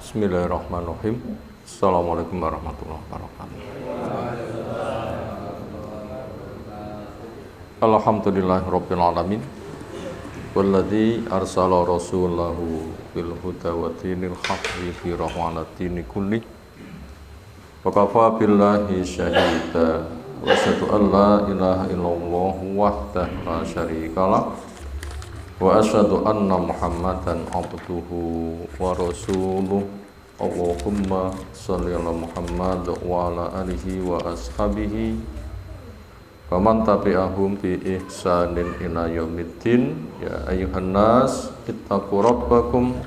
Bismillahirrahmanirrahim. Assalamualaikum warahmatullahi wabarakatuh. Alhamdulillahirabbil alamin. Walladzi arsala rasulahu bil huda wa dinil haqqi fi rahmatin kulli. Wa kafa billahi syahida. Wa asyhadu an la ilaha illallah wahdahu la syarikalah. Wa asyhadu anna Muhammadan abduhu wa rasuluh. Allahumma shalli ala Muhammad wa ala alihi wa ashabihi wa man tabi'ahum bi ihsanin ila yaumiddin. Ya ayyuhan nas ittaqu rabbakum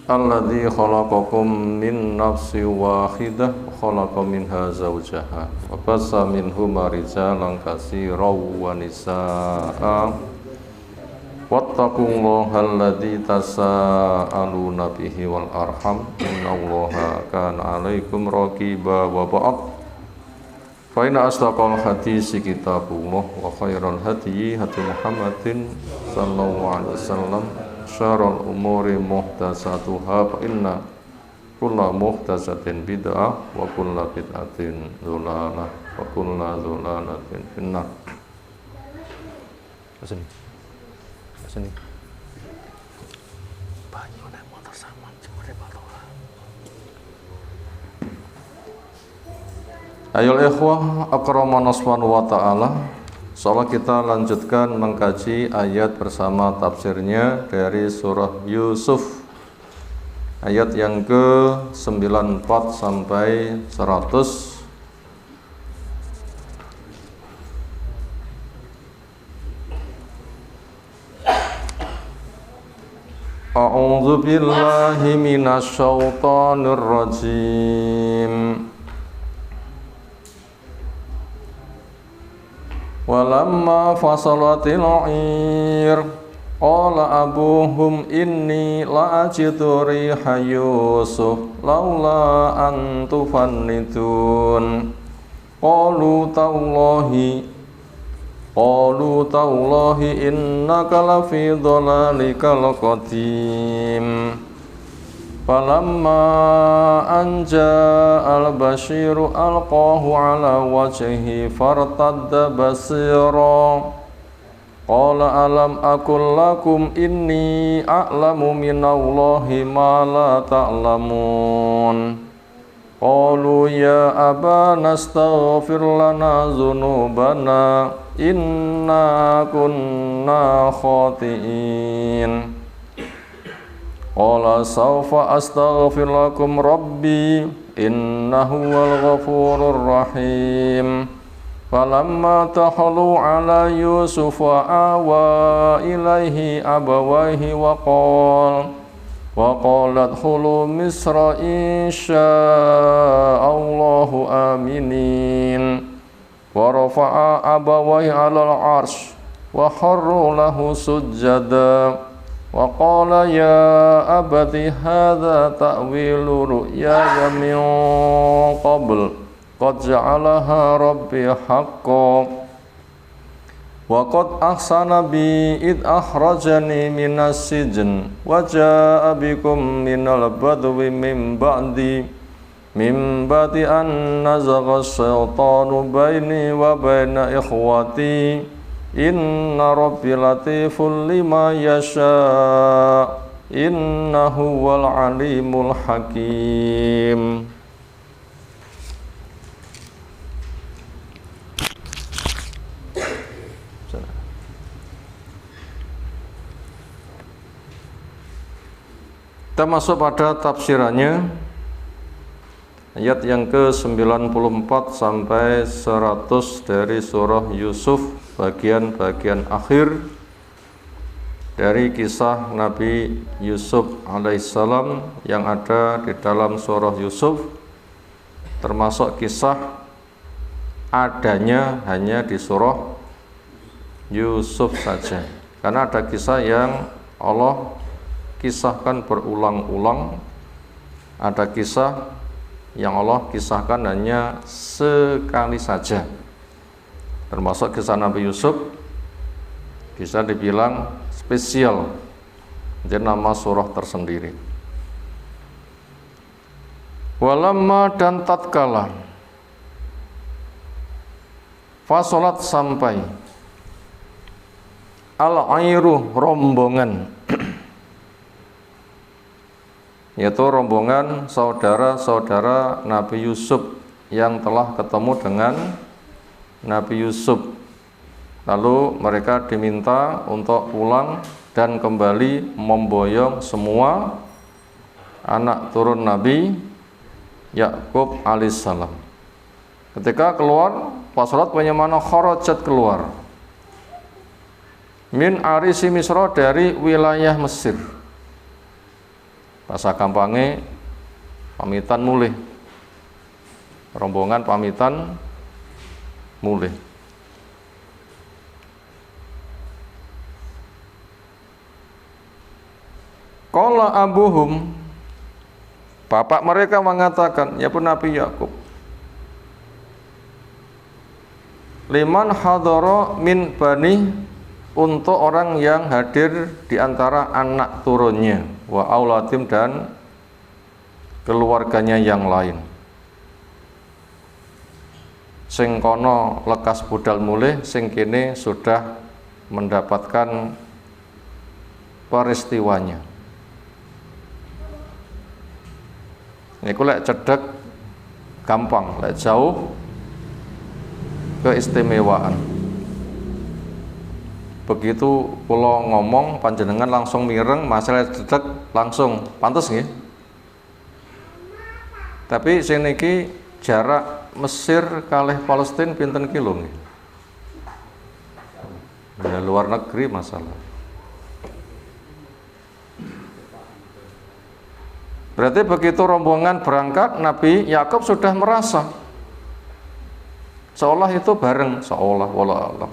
alladzi khalaqakum min nafsin wahidah wa khalaqa minha zawjaha wa bassa minhuma rijalan katsiran wa nisaa'a wattaqullaha alladzi tasaaluna bihi wal arham innallaha kana 'alaikum raqiba wa ba'd fa inna asdaqal hadisi kitabullah wa khairal hadyi hadi Muhammadin sallallahu alaihi wasallam syarrul umuri muhdatsatuha fa inna kulla muhdatsatin bid'ah wa kulla bid'atin dhalalah wa kulla dhalalatin finnar. Sini. Banyak naik motor sama cemare batola. Ayol ikhwah akramana subhanahu wa ta'ala. Insyaallah kita lanjutkan mengkaji ayat bersama tafsirnya dari surah Yusuf. Ayat yang ke-94 sampai 100. A'udzu billahi minasy syaithanir rajim. Walamma fasalatil 'ir qala abuhum inni la ajidu riha Yusuf laula an tufannitun Qalu tallahi innaka lafi dhalalikal qadim. Falamma an ja'al basyiru alqahu ala wajhihi fartadda basira. Qala alam aqul lakum inni a'lamu minallahi ma la ta'lamun. Qalu ya abana astaghfir lana dzunubana inna kunna khati'in. Qala sawfa astaghfir lakum rabbi innahu wal ghafurur rahim. Falamma tahalu ala Yusuf awa ilaihi abawaihi wa qalat khulu misra insya'allahu aminin. Wa rafa'a abawaihi 'alal 'arsy wa kharru lahu sujada wa qala ya abati hadza ta'wilu ru'yaya min qabl qad ja'alaha rabbi haqqan wa qad ahsana bi id akhrajani minas sijn wa jaa'a bikum minal badwi min ba'di an nazagha syaitanu baini wa baina ikhwati inna rabbi latiful lima yasha innahu wal alimul hakim. Kita masuk pada tafsirannya. Ayat yang ke-94 sampai 100 dari surah Yusuf, bagian-bagian akhir dari kisah Nabi Yusuf alaihissalam yang ada di dalam surah Yusuf, termasuk kisah adanya hanya di surah Yusuf saja, karena ada kisah yang Allah kisahkan berulang-ulang, ada kisah yang Allah kisahkan hanya sekali saja, termasuk kisah Nabi Yusuf bisa dibilang spesial, jadi nama surah tersendiri. Walamma dan tatkala fasolat sampai al-airu rombongan yaitu rombongan saudara-saudara Nabi Yusuf yang telah ketemu dengan Nabi Yusuf. Lalu mereka diminta untuk pulang dan kembali memboyong semua anak turun Nabi Yakub alaihissalam. Ketika keluar, fasolat bagaimana kharajat keluar min arisi Misra dari wilayah Mesir. Bahasa gampangnya pamitan mulih. Rombongan pamitan mulih. Qala abuhum, bapak mereka mengatakan, ya pun Nabi Yakub, liman hadara min bani, untuk orang yang hadir di antara anak turunnya, wa auladim dan keluarganya yang lain. Sing kono lekas budal mulih, sing kene sudah mendapatkan peristiwanya. Niku lek cedek gampang, lek jauh keistimewaan. Begitu kula ngomong panjenengan langsung mireng, masalah cedek langsung pantes nggih. Tapi sing niki jarak Mesir kalih Palestina pinten kilo nggih? Ya, luar negeri masalah. Berarti begitu rombongan berangkat, Nabi Yakub sudah merasa seolah itu bareng, seolah wallah alam.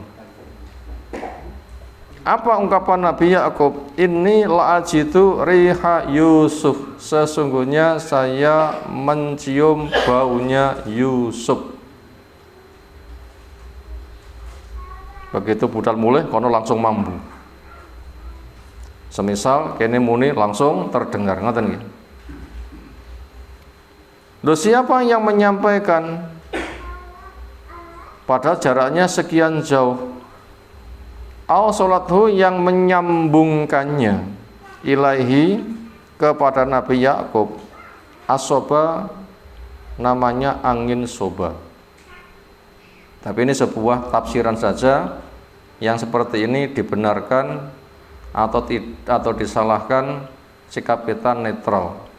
Apa ungkapan Nabi Yakub? Inni la'ajidu riha Yusuf, sesungguhnya saya mencium baunya Yusuf. Begitu budal mulih kono langsung mambu. Semisal kene muni langsung terdengar, ngoten nggih. Loh, siapa yang menyampaikan pada jaraknya sekian jauh? Au salathu, yang menyambungkannya ilaihi kepada Nabi Yakub, asoba, namanya angin soba. Tapi ini sebuah tafsiran saja, yang seperti ini dibenarkan atau disalahkan sikap kita netral.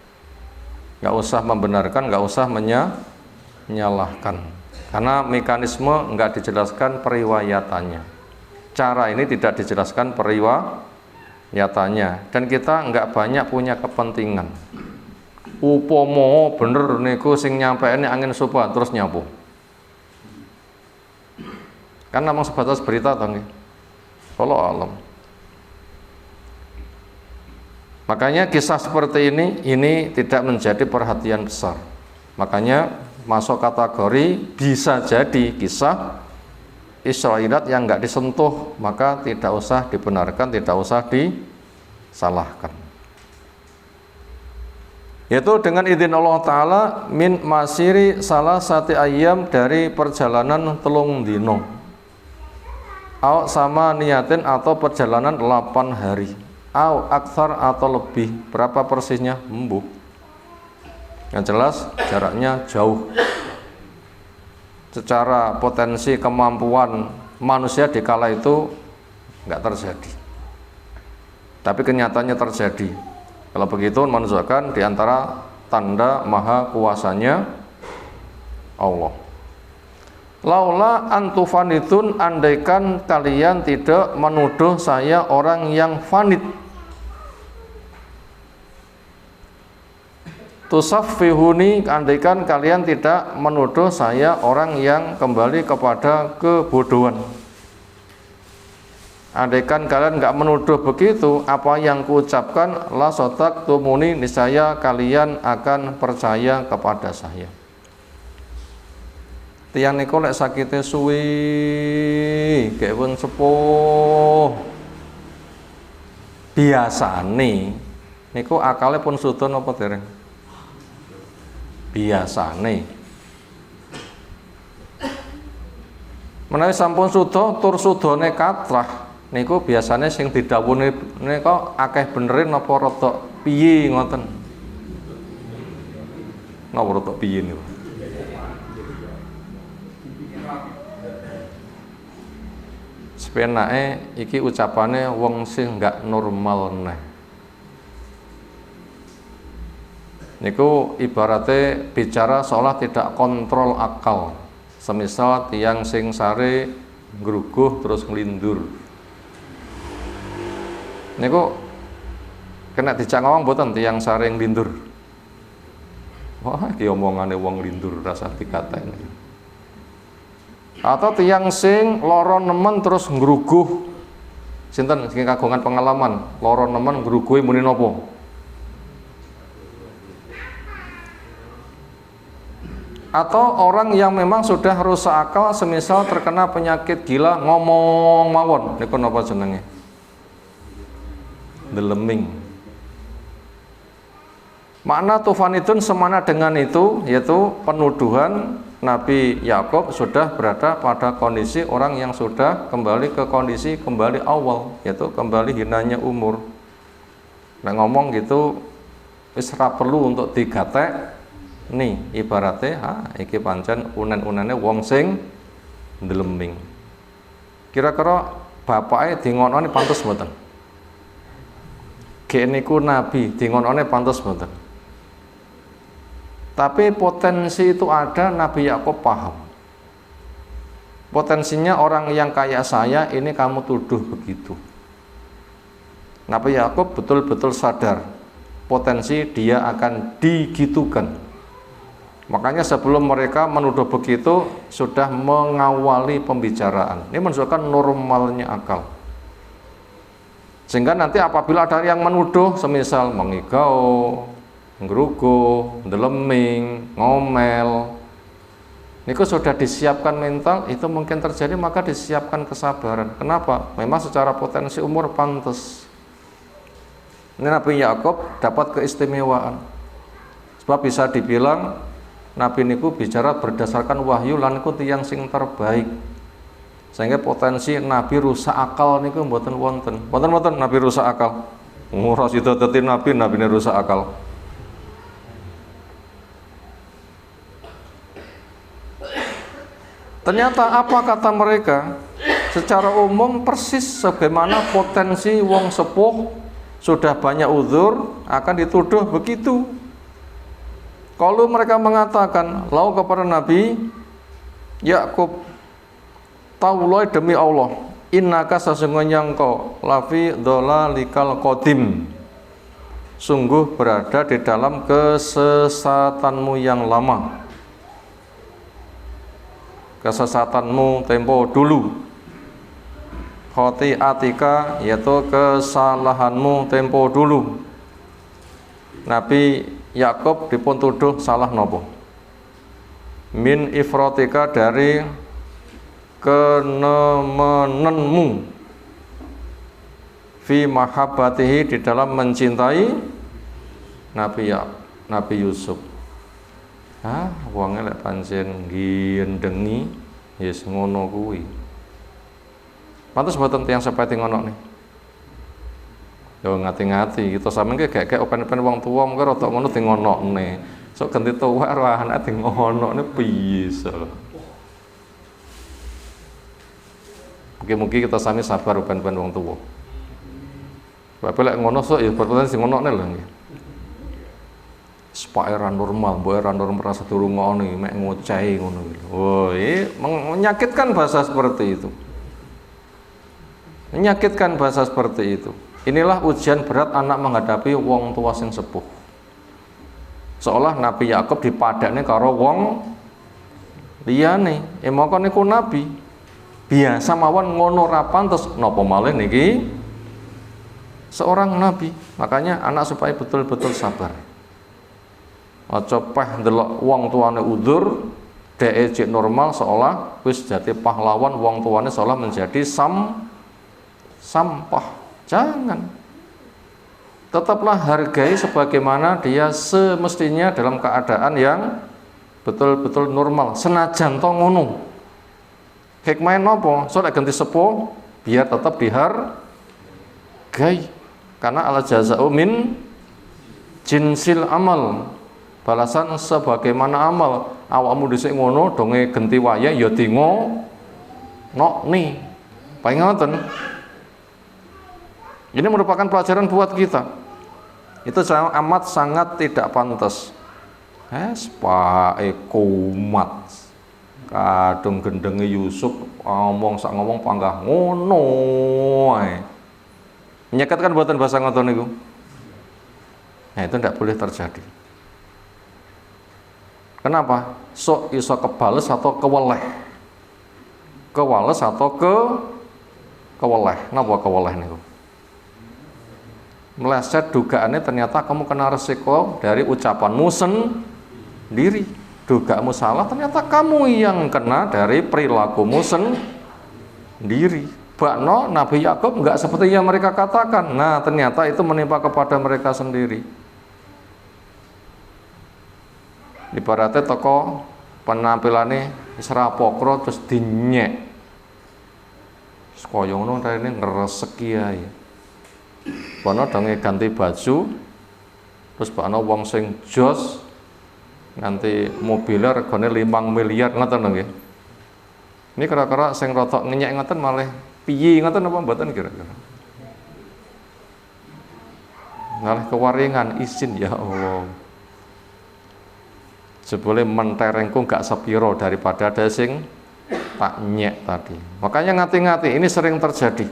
Nggak usah membenarkan, nggak usah menyalahkan, karena mekanisme nggak dijelaskan periwayatannya. Cara ini tidak dijelaskan periwayatannya, dan kita nggak banyak punya kepentingan. Upomo bener niku sing nyampe ini angin soba terus nyapu, kan memang sebatas berita toh nggih. Kalau alam. Makanya kisah seperti ini tidak menjadi perhatian besar. Makanya masuk kategori bisa jadi kisah Israeliat yang nggak disentuh, maka tidak usah dibenarkan, tidak usah disalahkan. Yaitu dengan izin Allah Ta'ala min masiri salah satu ayam, dari perjalanan telung dino, au sama niatin, atau perjalanan 8 hari, au aksar atau lebih. Berapa persisnya? Embuh. Yang jelas jaraknya jauh. Secara potensi kemampuan manusia di kala itu nggak terjadi, tapi kenyataannya terjadi. Kalau begitu menunjukkan di antara tanda maha kuasanya Allah. Laula antufanitun, andaikan kalian tidak menuduh saya orang yang fanit. Tusaffihuni, andaikan kalian tidak menuduh saya orang yang kembali kepada kebodohan. Andaikan kalian nggak menuduh begitu, apa yang kuucapkan, la sotak tumuni, niscaya kalian akan percaya kepada saya. Tiang niku lek sakite suwi, kayak pun sepuh. Biasane niku akale pun sudon apa dereng? biasane. Menawi sampun suda tur sudane kathah niku biasane sing didhawuhi nika akeh benerin napa rada piye ngoten. Napa rada piye niku? Sepenake iki ucapane wong sing gak normal neh. Niku ibarate bicara seolah tidak kontrol akal. Semisal tiang sing sare ngruguh terus nglindur. Niku kena dijak ngomong mboten tiang sare nglindur. Wah, iki omongane wong nglindur rasa dikateni. Atau tiang sing lara nemen terus ngruguh. Sinten sing kagungan pengalaman lara nemen ngruguhi muni napa? Atau orang yang memang sudah rusak akal, semisal terkena penyakit gila ngomong mawon, niku napa jenenge? Deleming. Makna tufanidun semana dengan itu, yaitu penuduhan Nabi Yakub sudah berada pada kondisi orang yang sudah kembali ke kondisi kembali awal, yaitu kembali hinanya umur. Nah ngomong gitu wis ora perlu untuk digatek nih, ibaratnya iki pancen unen-unene wong sing ndeleming. Kira-kira bapake dingononi pantes mboten? Gek niku nabi dingonone pantes mboten? Tapi potensi itu ada, Nabi Yakub paham. Potensinya orang yang kayak saya ini kamu tuduh begitu. Nabi Yakub betul-betul sadar potensi dia akan digitukan. Makanya sebelum mereka menuduh begitu sudah mengawali pembicaraan. Ini menunjukkan normalnya akal. Sehingga nanti apabila ada yang menuduh, semisal mengigau, ngruguh, ndeleming, ngomel, niku sudah disiapkan mental, itu mungkin terjadi, maka disiapkan kesabaran. Kenapa? Memang secara potensi umur pantas. Ini Nabi Yakub dapat keistimewaan. Sebab bisa dibilang Nabi niku bicara berdasarkan wahyu lan niku tiyang sing terbaik. Sehingga potensi Nabi rusak akal niku mboten wonten. Wonten Nabi rusak akal. Ora sida dadi Nabi ini rusak akal. Ternyata apa kata mereka? Secara umum persis sebagaimana potensi wong sepuh sudah banyak uzur akan dituduh begitu. Kalau mereka mengatakan lau kepada Nabi Yakub, taulai demi Allah, innaka sesungguhnya engkau lafi dhalalikal qadim, sungguh berada di dalam kesesatanmu yang lama. Kesesatanmu tempo dulu, khotiatika yaitu kesalahanmu tempo dulu. Nabi Yakub dipun tuduh salah nopo? Min ifrotika dari kenemenenmu fi mahabbatihi di dalam mencintai Nabi Yusuf. Wonge lek pancen ngendengi yes ngono kuwi. Pantes mboten tiyang sepeti ngono nih. Yo ngati-ngati kita sampeyan ki gek open-open wong tuwa mengko rada ngono di ngonokne. Sok ganti tuwa karo anak di ngonokne piye so. Mugi-mugi kita sami sabar open-open wong tuwa. Bapak lek ngono sok ya berpotensi ngonokne lho nggih. Sepak era normal, mbok era normal rasa durungone mek ngocehi ngono iki. Oh, menyakitkan bahasa seperti itu. Menyakitkan bahasa seperti itu. Inilah ujian berat anak menghadapi wong tua sing sepuh. Seolah Nabi Yakub dipadakne karo wong liyane. Mongko niku nabi. Biasa mawon ngono ra pantes napa malih niki seorang nabi. Makanya anak supaya betul-betul sabar. Aja peh ndelok wong tuane udzur, dhek cek normal seolah wis dadi pahlawan, wong tuane seolah menjadi sampah. Jangan. tetaplah hargai sebagaimana dia semestinya dalam keadaan yang betul-betul normal, senajan to ngono. Hikmah napa? So nek ganti sepuh biar tetap dihargai. Karena al jazaa'u min jinsil amal. Balasan sebagaimana amal. Awakmu dhisik ngono donge genti wayah ya dingonokni. Paling ngoten. Ini merupakan pelajaran buat kita. Itu amat sangat tidak pantas. Pak kumat. Kadung gendenge Yusuf ngomong sak ngomong panggah ngono ae. Menyekatkan buatan bahasa ngoten niku. Nah, itu tidak boleh terjadi. Kenapa? Sok iso kebales atau keweleh. Kewales atau keweleh. Napa keweleh niku? Meleset dugaannya ternyata kamu kena resiko dari ucapanmu sendiri. Dugaanmu salah, ternyata kamu yang kena dari perilakumu sendiri. Bakno Nabi Yakub enggak seperti yang mereka katakan. Nah, ternyata itu menimpa kepada mereka sendiri. Ibaratnya toko penampilannya serapokro terus dinyek. Koyo ngono rene ngreseki ae. Bakno donge ganti baju terus bakno wong sing jos nanti mobilnya regane 5 miliar ngoten nggih. Ini kira-kira sing rotok ngenyek ngoten malah piye ngoten apa mboten kira-kira. Malah kewaringan izin ya Allah. Sebboleh menterengku gak sepiro daripada ada sing tak nyek tadi. Makanya ngati-ngati, ini sering terjadi.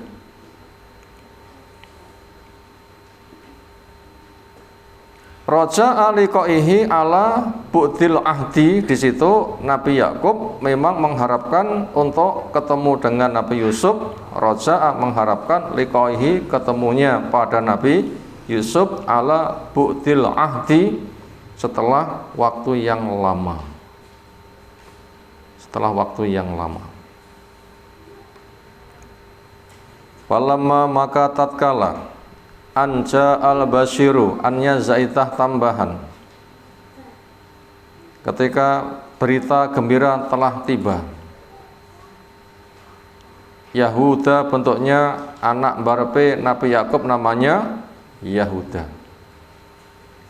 Roja aliqaihi ala bu'dil ahdi, di situ Nabi Yakub memang mengharapkan untuk ketemu dengan Nabi Yusuf. Roja mengharapkan liqaihi, ketemunya pada Nabi Yusuf ala bu'dil ahdi, setelah waktu yang lama. Setelah waktu yang lama. Falamma maka tatkala anja al-basyiru, annya zaitah tambahan, ketika berita gembira telah tiba. Yahuda bentuknya anak barpe Nabi Yakub, namanya Yahuda.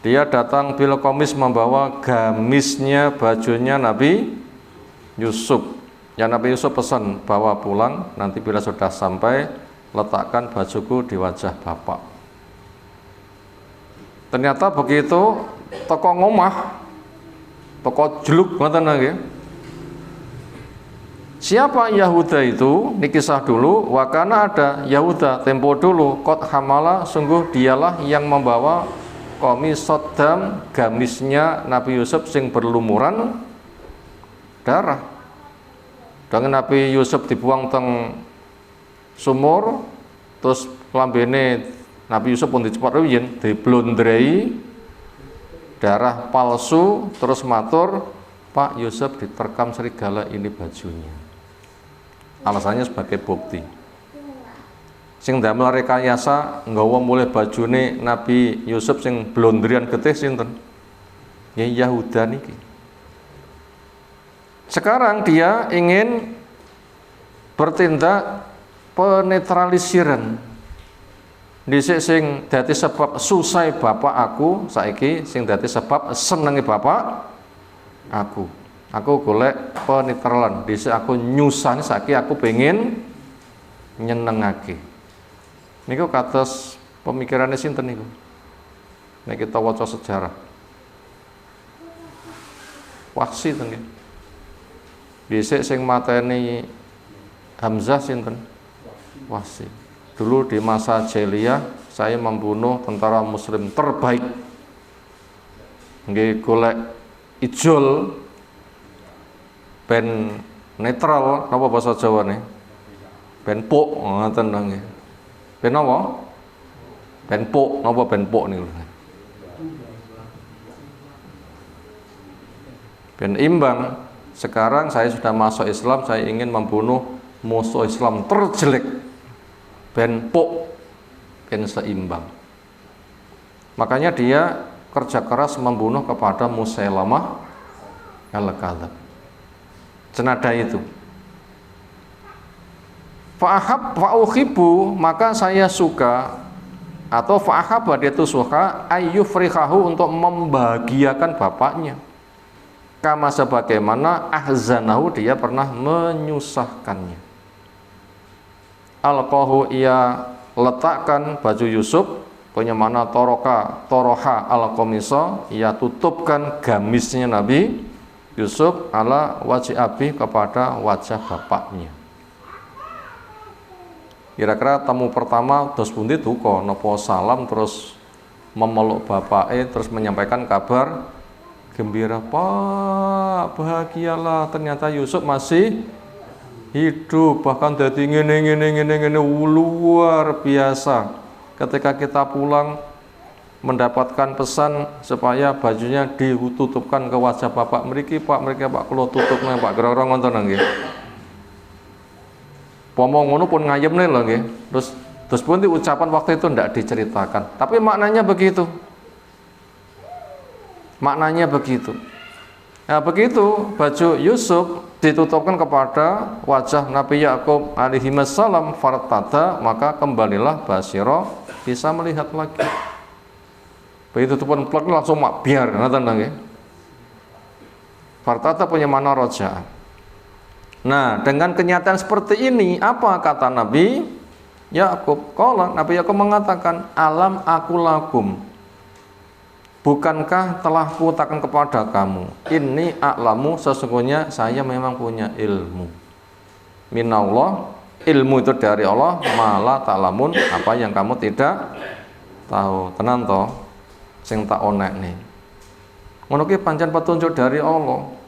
Dia datang bil komis, membawa gamisnya, bajunya Nabi Yusuf. Ya, Nabi Yusuf pesan bawa pulang, nanti bila sudah sampai letakkan bajuku di wajah bapak. Ternyata begitu toko ngomah, toko jeluk ngoten nggih. Siapa Yahuda itu? Ini kisah dulu. Wakana ada Yahuda tempo dulu. Kot hamala, sungguh dialah yang membawa komis sodam, gamisnya Nabi Yusuf sing berlumuran darah. Dengan Nabi Yusuf dibuang teng sumur, terus lambene Nabi Yusuf pun dicepat ruyin, diblondrei darah palsu, terus matur, Pak Yusuf diterkam serigala, ini bajunya. Alasannya sebagai bukti. Sing damel rekayasa nggawa mulai bajune Nabi Yusuf sing blondrian getih sinten? Ya Yahuda niki. Sekarang dia ingin bertindak penetralisiran. Dhisik sing dadi sebab susai bapak aku, saiki sing dadi sebab senenge bapak aku. Aku golek penetralan. Dhisik aku nyusani, saiki aku pengen nyenengake. Niku kados pemikirannya sinten niku? Nek kita waca sejarah. Wahsi ten nggih. Dhisik sing mateni Hamzah sinten? Wahsi. Dulu di masa jahiliyah saya membunuh tentara muslim terbaik. Nggih golek ijol ben netral, napa bahasa Jawane? Ben puk ngoten nggih. Ben napa? Ben puk, napa ben puk niku? Ben imbang. Sekarang saya sudah masuk Islam, saya ingin membunuh musuh Islam terjelek. Ben puk, ben seimbang. Makanya dia kerja keras membunuh kepada Musailamah al-Kadzdzab. Senada itu. Fa'uhibbu, maka saya suka, atau fa'ahabba, dia itu suka ayyufrihahu, untuk membahagiakan bapaknya, kama sebagaimana ahzanahu, dia pernah menyusahkannya. Alqahu, ia letakkan baju Yusuf, punya mana toroha al-qamisa, ia tutupkan gamisnya Nabi Yusuf ala wajhi abi, kepada wajah bapaknya. Kira-kira tamu pertama terus pundi duka napa salam terus memeluk bapaknya, terus menyampaikan kabar gembira, Pak, bahagialah, ternyata Yusuf masih hidup, bahkan jadi ngene luar biasa. Ketika kita pulang mendapatkan pesan supaya bajunya ditutupkan ke wajah bapak mriki, Pak kula tutupne Pak, kira-kira ngoten nggih. Pomong ngono pun ngayemne lho nggih. Terus pun ucapan waktu itu tidak diceritakan, tapi maknanya begitu. Maknanya begitu. Nah, begitu baju Yusuf ditutupkan kepada wajah Nabi Yakub alaihi wassalam, fartada, maka kembalilah basira, bisa melihat lagi. Begitu pun plek langsung biar, ngoten nggih. Fartada punya mana roja. Nah, dengan kenyataan seperti ini, apa kata Nabi Yakub? Nabi Yakub mengatakan, alam aku lakum, bukankah telah kutakan kepada kamu, ini a'lamu, sesungguhnya saya memang punya ilmu, minallah, ilmu itu dari Allah, malah ta'lamun, apa yang kamu tidak tahu. Tenan toh sing tak onek nih, ngono ki pancen petunjuk dari Allah.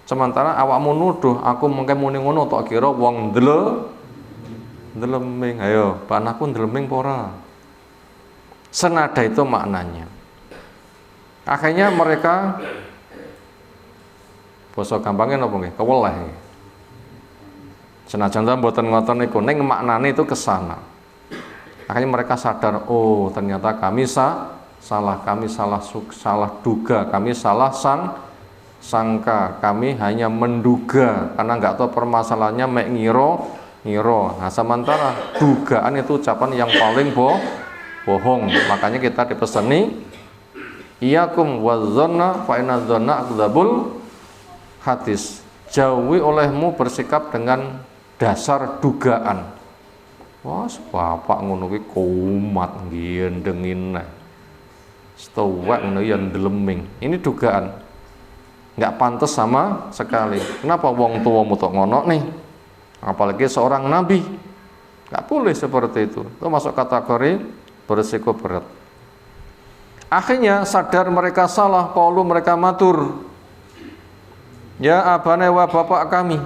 Sementara awakmu nuduh aku mengke muni ngono, tok kira wong ndeleming. Ayo, panahku ndeleming ora. Senada itu maknanya. Akhirnya mereka basa gampangnya napa nggih? Keweleh. Senajan ta mboten ngoten niku, ning maknane itu kesana. Akhirnya mereka sadar, oh ternyata kami salah, kami salah duga, kami salah sangka, kami hanya menduga karena nggak tahu permasalahannya, mek ngiro. Nah, sementara dugaan itu ucapan yang paling bohong. Makanya kita dipeseni, iyakum wadzanna fa inna dzanna akdzabul hadis. Jauhi olehmu bersikap dengan dasar dugaan. Wah, bapak ngono kuwi kumat ngendengin. Stowak ngono ya ndeleming. Ini dugaan. Nggak pantas sama sekali. Kenapa wong tua mutok ngono nih? Apalagi seorang nabi. Nggak boleh seperti itu. Itu masuk kategori berisiko berat. Akhirnya sadar mereka salah, qalu, mereka matur, ya abana wa bapak kami,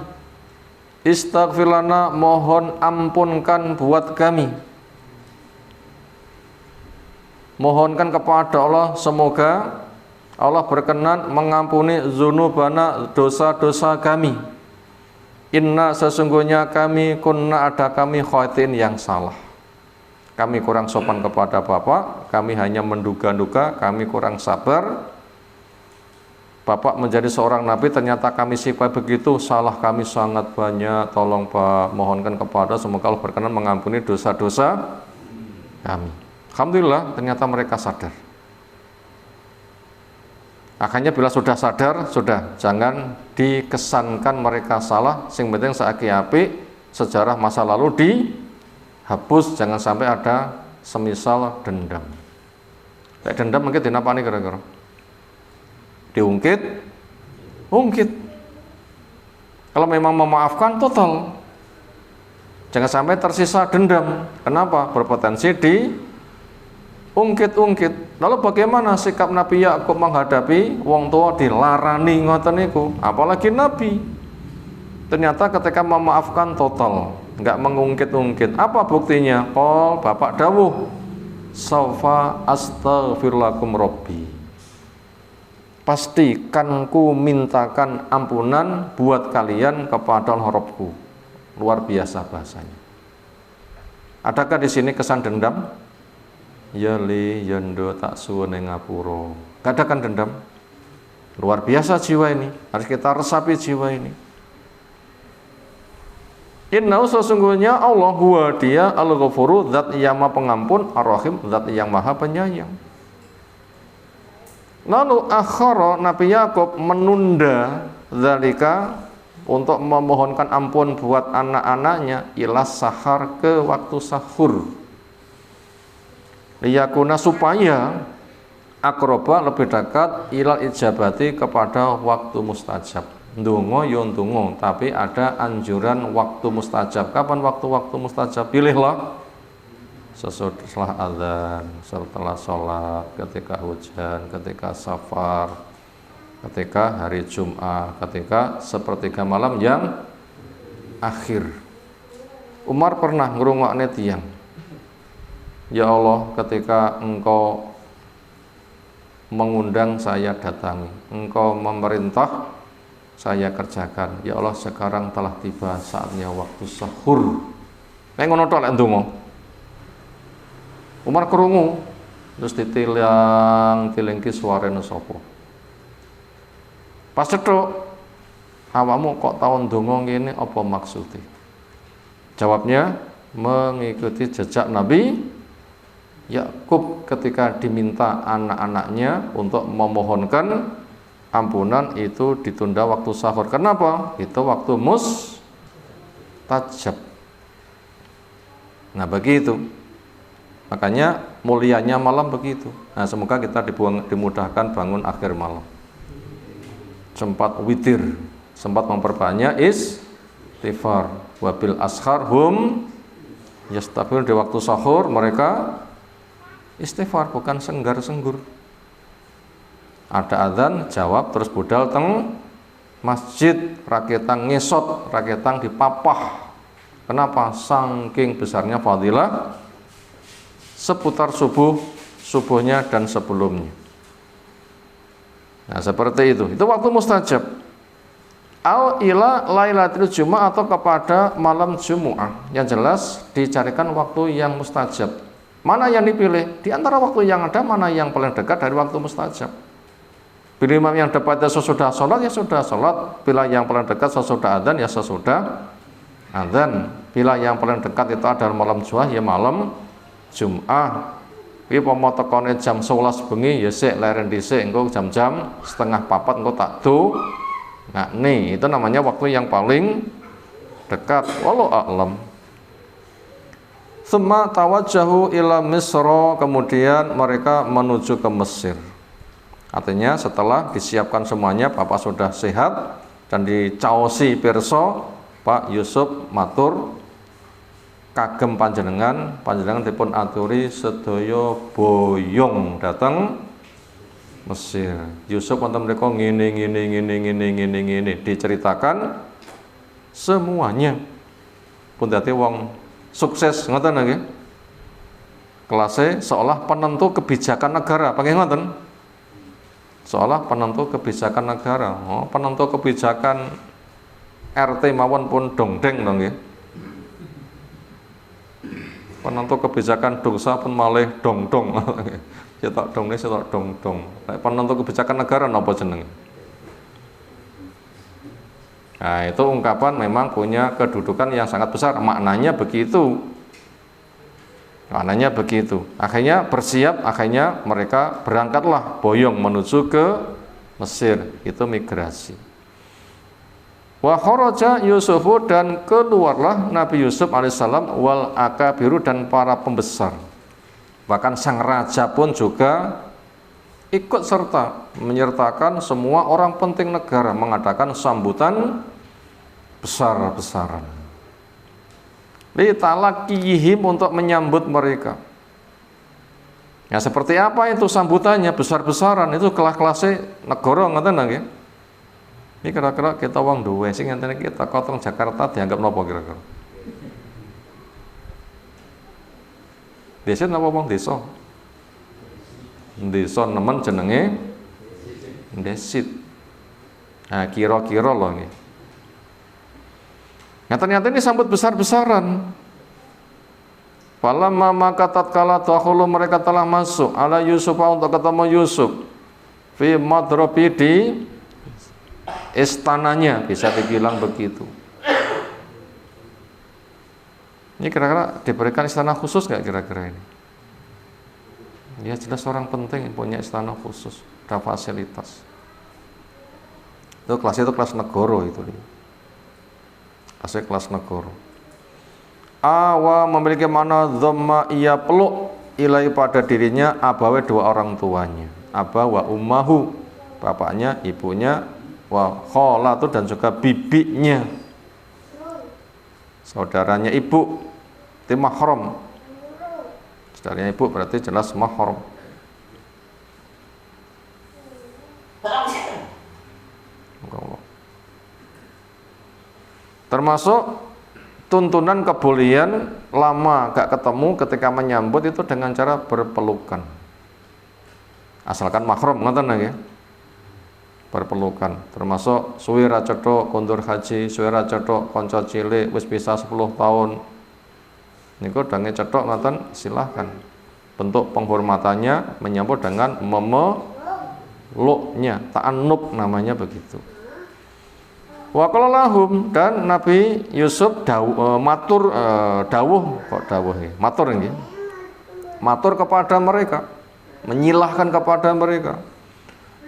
istaghfir lana, mohon ampunkan buat kami. Mohonkan kepada Allah, semoga Allah berkenan mengampuni dzunubana, dosa-dosa kami. Inna, sesungguhnya kami, kunna, ada kami, khaitin, yang salah. Kami kurang sopan kepada Bapak, kami hanya menduga-duga, kami kurang sabar. Bapak menjadi seorang nabi, ternyata kami sifat begitu, salah kami sangat banyak. Tolong Pak, mohonkan kepada, semoga Allah berkenan mengampuni dosa-dosa kami. Alhamdulillah, ternyata mereka sadar. Akhirnya bila sudah sadar, sudah, jangan dikesankan mereka salah. Sing penting saiki apik, sejarah masa lalu dihapus, jangan sampai ada semisal dendam. Kayak dendam mungkin dinapani kira-kira? Diungkit. Kalau memang memaafkan, total. Jangan sampai tersisa dendam. Kenapa? Berpotensi ungkit. Lalu bagaimana sikap Nabi Yakub menghadapi wong tua dilarani ngoten niku, apalagi Nabi? Ternyata ketika memaafkan total, enggak mengungkit-ungkit. Apa buktinya? Qol, Bapak dawuh, saufa astaghfir lakum rabbi. Pastikan ku mintakan ampunan buat kalian kepada Rabbku. Luar biasa bahasanya. Adakah di sini kesan dendam? ya li yendo tak suwene ngapura. Gak ada kan dendam. Luar biasa jiwa ini, harus kita resapi jiwa ini. Inna sesungguhnya Allah huwa dia al-ghafuru, zat yang maha pengampun, ar-rahim, zat yang maha penyayang. Lalu akhara Nabi Yakub menunda zalika untuk memohonkan ampun buat anak-anaknya ila sahar, ke waktu sahur. Liyakuna supaya akroba lebih dekat ilal ijabati kepada waktu mustajab. Ndonga yo ndonga, tapi ada anjuran waktu mustajab. Kapan waktu-waktu mustajab? Pilihlah setelah azan, setelah sholat, ketika hujan, ketika safar, ketika hari Jum'ah, ketika sepertiga malam yang akhir. Umar pernah ngrungokne tiyang, ya Allah, ketika engkau mengundang saya datangi, engkau memerintah saya kerjakan, ya Allah, sekarang telah tiba saatnya waktu sahur. Nek ngono tok lek ndonga. Umar krungu, terus tilingki suarane sapa. Pas cethuk, awakmu kok tau ndonga ngene apa maksudnya? Jawabnya, mengikuti jejak Nabi Yakub ketika diminta anak-anaknya untuk memohonkan ampunan itu ditunda waktu sahur. Kenapa? Itu waktu mustajab. Nah begitu. Makanya mulianya malam begitu. Nah semoga kita dimudahkan bangun akhir malam. Sempat witir, sempat memperbanyak istighfar. Wabil ashar hum yastaghfirun, di waktu sahur mereka istighfar, bukan senggar-senggur. Ada adzan, jawab, terus budal teng masjid, raketang ngesot, raketang dipapah. Kenapa? Saking besarnya fadilah seputar subuhnya dan sebelumnya. Nah seperti itu waktu mustajab. Au ila lailatul Jumat, atau kepada malam Jumat. Yang jelas dicarikan waktu yang mustajab. Mana yang dipilih? Di antara waktu yang ada, mana yang paling dekat dari waktu mustajab? Bila imam yang dekat sesudah sholat, ya sudah sholat. Bila yang paling dekat sesudah adzan, ya sesudah adzan. Bila yang paling dekat itu adalah malam Jumat, ya malam Jumat. Iki pomo tekone jam 11 bengi, ya sik leren dhisik, engko jam-jam setengah 4 engko tak do. Nah, nih itu namanya waktu yang paling dekat. Wallahu a'lam. Summa tawajjahu ila Misra, kemudian mereka menuju ke Mesir. Artinya setelah disiapkan semuanya, Bapak sudah sehat dan dicaosi pirsa, Pak Yusuf matur kagem panjenengan dipun aturi sedaya boyong datang Mesir. Yusuf wonten mriku ngene diceritakan semuanya. Pun dadi wong sukses ngoten nggih. Kelasnya seolah penentu kebijakan negara, panggih ngoten. Seolah penentu kebijakan negara. Oh, penentu kebijakan RT mawon pun dongdeng dong nggih. Penentu kebijakan dosa pun malih dong-dong. Cetok dong ini cetok dong-dong. Penentu kebijakan negara napa jenenge? Nah, itu ungkapan memang punya kedudukan yang sangat besar. Maknanya begitu. Akhirnya bersiap, akhirnya mereka berangkatlah boyong menuju ke Mesir. Itu migrasi. Wa kharaja Yusufu, dan keluarlah Nabi Yusuf alaihissalam, wal akabiru, dan para pembesar. Bahkan sang raja pun juga ikut serta, menyertakan semua orang penting negara, mengadakan sambutan besar-besaran. Li talaqihim, untuk menyambut mereka. Ya seperti apa itu sambutannya? Besar-besaran, itu kelas-kelasnya negara ngoten nggih. Ini kira-kira kita wong duwe sing ngenteni kita kotong Jakarta dianggap napa kira-kira? Desa napa wong desa? Desa nemen jenenge Desit. Nah, kira-kira lho nggih. Nah, ternyata ini sambut besar-besaran. Falamma maka tatkala dakhulu mereka telah masuk ala Yusuf untuk ketemu Yusuf fi madrabi di istananya, bisa dibilang begitu. Ini kira-kira diberikan istana khusus nggak kira-kira ini? Ya jelas orang penting punya istana khusus, ada fasilitas. Itu kelas negoro itu dia. Kelas negoro. Awa memiliki makna dhamma, ia peluk ilai pada dirinya abawe dua orang tuanya, aba wa ummahu, bapaknya, ibunya, wa kholatu dan juga bibinya, saudaranya ibu, itu mahram. Saudaranya ibu berarti jelas mahram. Termasuk tuntunan kebolehan lama gak ketemu ketika menyambut itu dengan cara berpelukan, asalkan mahram ngoten ya, berpelukan. Termasuk suwi ra cethuk kondur haji, suwi ra cethuk kanca cilik wis bisa 10 tahun niku dange cethuk ngoten silahkan. Bentuk penghormatannya menyambut dengan memeluknya, ta'annub namanya begitu. Wa qala lahum, dan Nabi Yusuf matur dawuh, kok dawuh nggih, matur nggih. Matur kepada mereka, menyilahkan kepada mereka.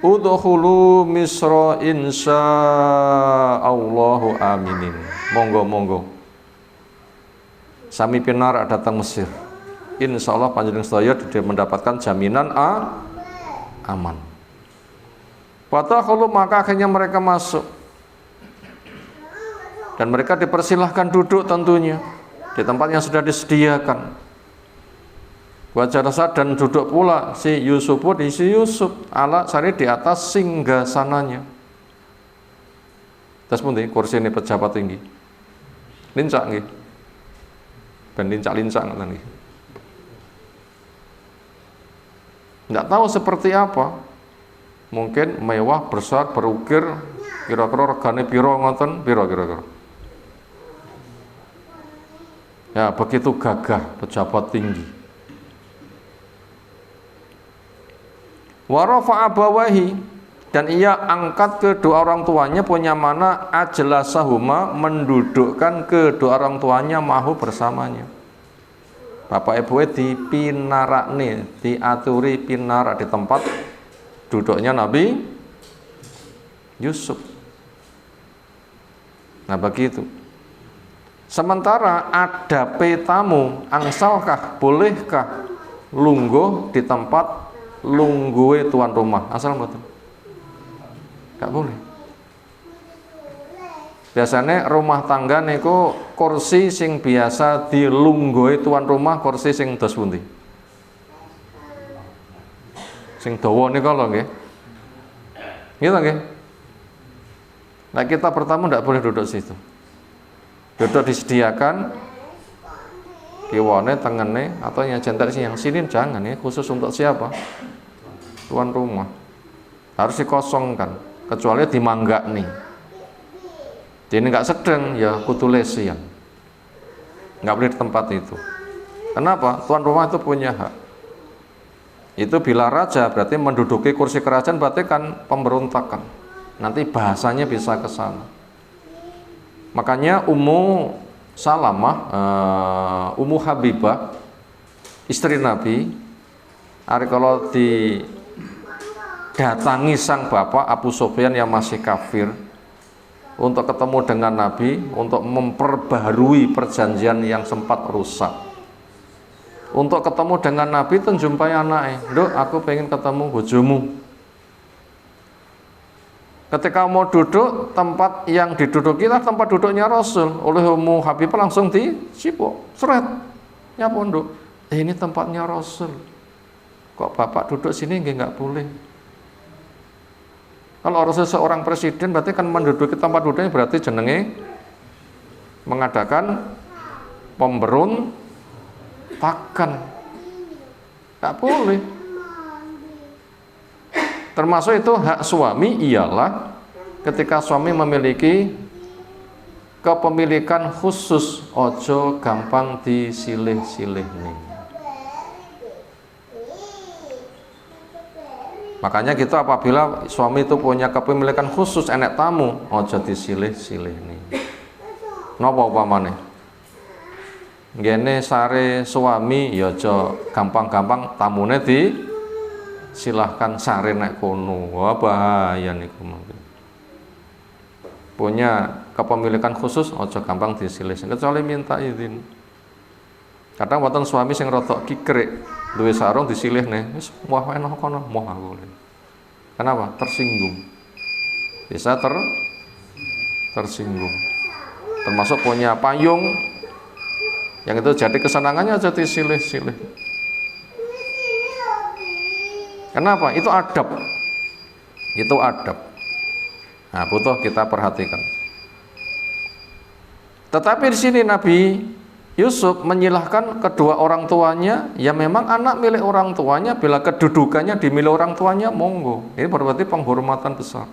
Udkhulu Misra insyaallahu aminin. Monggo. Sami pinar datang Mesir. Insyaallah panjenengan sedaya mendapatkan jaminan aman. Fatakhulu, maka akhirnya mereka masuk. Dan mereka dipersilahkan duduk tentunya di tempat yang sudah disediakan. Wajarasa, dan duduk pula si Yusuf ala sari di atas singgasananya. Terus pun kursi ini pejabat tinggi. Lincak nggih. Ben lincak-lincak ngoten nggih. Enggak tahu seperti apa. Mungkin mewah, besar, berukir, kira-kira regane piro ngoten, piro kira-kira. Ya, begitu gagah pejabat tinggi. Wa rafa'a abawahi, dan ia angkat kedua orang tuanya, punya mana ajlasahuma, mendudukkan kedua orang tuanya mahu bersamanya. Bapak ibu dipinarakne, diaturi pinarak di tempat duduknya Nabi Yusuf. Nah begitu. Sementara ada tamu, angsalkah, bolehkah lungguh di tempat lungguhe tuan rumah? Asal mboten? Gak boleh. Biasanya rumah tangga niku kursi sing biasa dilungguhi tuan rumah, kursi sing dos pundi? Sing dawa nika lho nggih. Gitu nggih. Nah, kita pertama ndak boleh duduk situ. Duduk disediakan kiwane, tengene, atau yang jentek yang sini jangan ya, khusus untuk siapa? Tuan rumah. Harus dikosongkan, kecuali dimanggak nih. Jadi nggak sedang ya kudu lesian. Nggak boleh di tempat itu. Kenapa? Tuan rumah itu punya hak. Itu bila raja berarti menduduki kursi kerajaan, berarti kan pemberontakan. Nanti bahasanya bisa ke sana. Makanya Ummu Salamah, Ummu Habibah, istri Nabi, hari kalau didatangi sang bapak Abu Sufyan yang masih kafir untuk ketemu dengan Nabi, untuk memperbaharui perjanjian yang sempat rusak. Untuk ketemu dengan Nabi itu jumpai anaknya, "Nduk, aku pengen ketemu bojomu." Ketika mau duduk, tempat yang diduduki lah tempat duduknya Rasul. Oleh Ummu Habibah langsung dicipok, seret. Ya pondok, ini tempatnya Rasul. Kok bapak duduk sini nggak boleh? Kalau Rasul seorang presiden berarti kan menduduki tempat duduknya, berarti jenenge mengadakan pemberontakan. Nggak boleh. Termasuk itu hak suami ialah ketika suami memiliki kepemilikan khusus, ojo gampang disilih-silih nih. Makanya kita apabila suami itu punya kepemilikan khusus enek tamu, ojo disilih-silih nih. Napa upamane? Ngene sare suami ya aja gampang-gampang tamune silahkan sare nek kono. Wah bahaya niku mungkin. Punya kepemilikan khusus ojo gampang disilih kecuali minta izin. Kadang wonten suami sing rodok kikrik, duwe sarung disilihne, wis muah enak kono, muah aku. Kenapa? Tersinggung. Bisa tersinggung. Termasuk punya payung yang itu jadi kesenangannya aja disilih-silih. Kenapa? Itu adab. Itu adab. Nah, butuh kita perhatikan. Tetapi di sini Nabi Yusuf menyilahkan kedua orang tuanya, ya memang anak milik orang tuanya, bila kedudukannya di milik orang tuanya, monggo. Ini berarti penghormatan besar.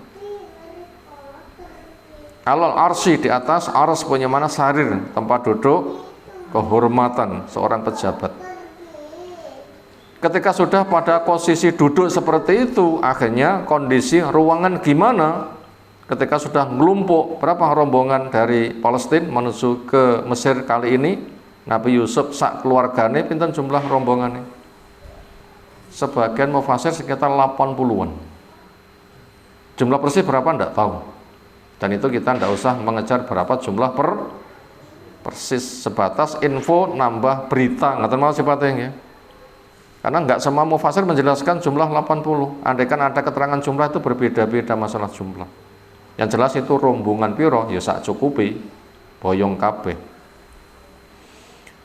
Alal arsy, di atas ars punya mana sarir, tempat duduk kehormatan seorang pejabat. Ketika sudah pada posisi duduk seperti itu, akhirnya kondisi ruangan gimana? Ketika sudah melumpuk, berapa rombongan dari Palestina menuju ke Mesir kali ini, Nabi Yusuf sak keluargane pinten jumlah rombongannya? Sebagian mufasir sekitar 80-an. Jumlah persis berapa enggak tahu. Dan itu kita enggak usah mengejar berapa jumlah persis, sebatas info nambah berita, ngoten mau sifatnya ya. Karena enggak semua mufasir menjelaskan jumlah 80. Andaikan ada keterangan jumlah itu berbeda-beda masalah jumlah. Yang jelas itu rombongan piro ya sak cukupi, boyong kabeh.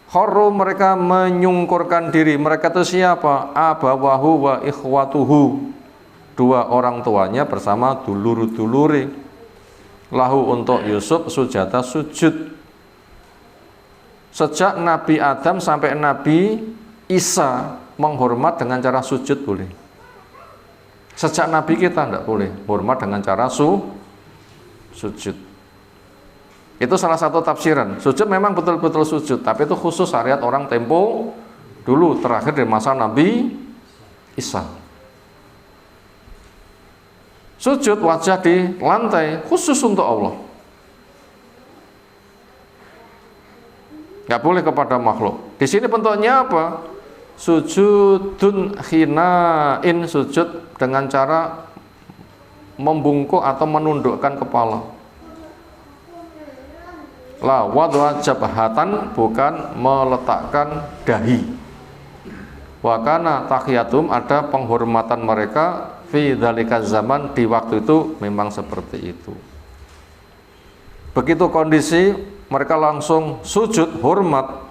Kharu, mereka menyungkurkan diri. Mereka itu siapa? Abawahu wa ikhwatuhu, dua orang tuanya bersama dulur-duluri. Lahu, untuk Yusuf, sujata sujud. Sejak Nabi Adam sampai Nabi Isa menghormat dengan cara sujud boleh. Sejak Nabi kita tidak boleh hormat dengan cara sujud. Itu salah satu tafsiran. Sujud memang betul-betul sujud, tapi itu khusus syariat orang tempo dulu, terakhir di masa Nabi Isa. Sujud wajah di lantai khusus untuk Allah. Nggak boleh kepada makhluk. Di sini bentuknya apa? Sujudun khinain, sujud dengan cara membungkuk atau menundukkan kepala. La wadwa jabhatan, bukan meletakkan dahi. Wa kana tahiyatum, ada penghormatan mereka fi dzalika zaman, di waktu itu memang seperti itu. Begitu kondisi, mereka langsung sujud hormat.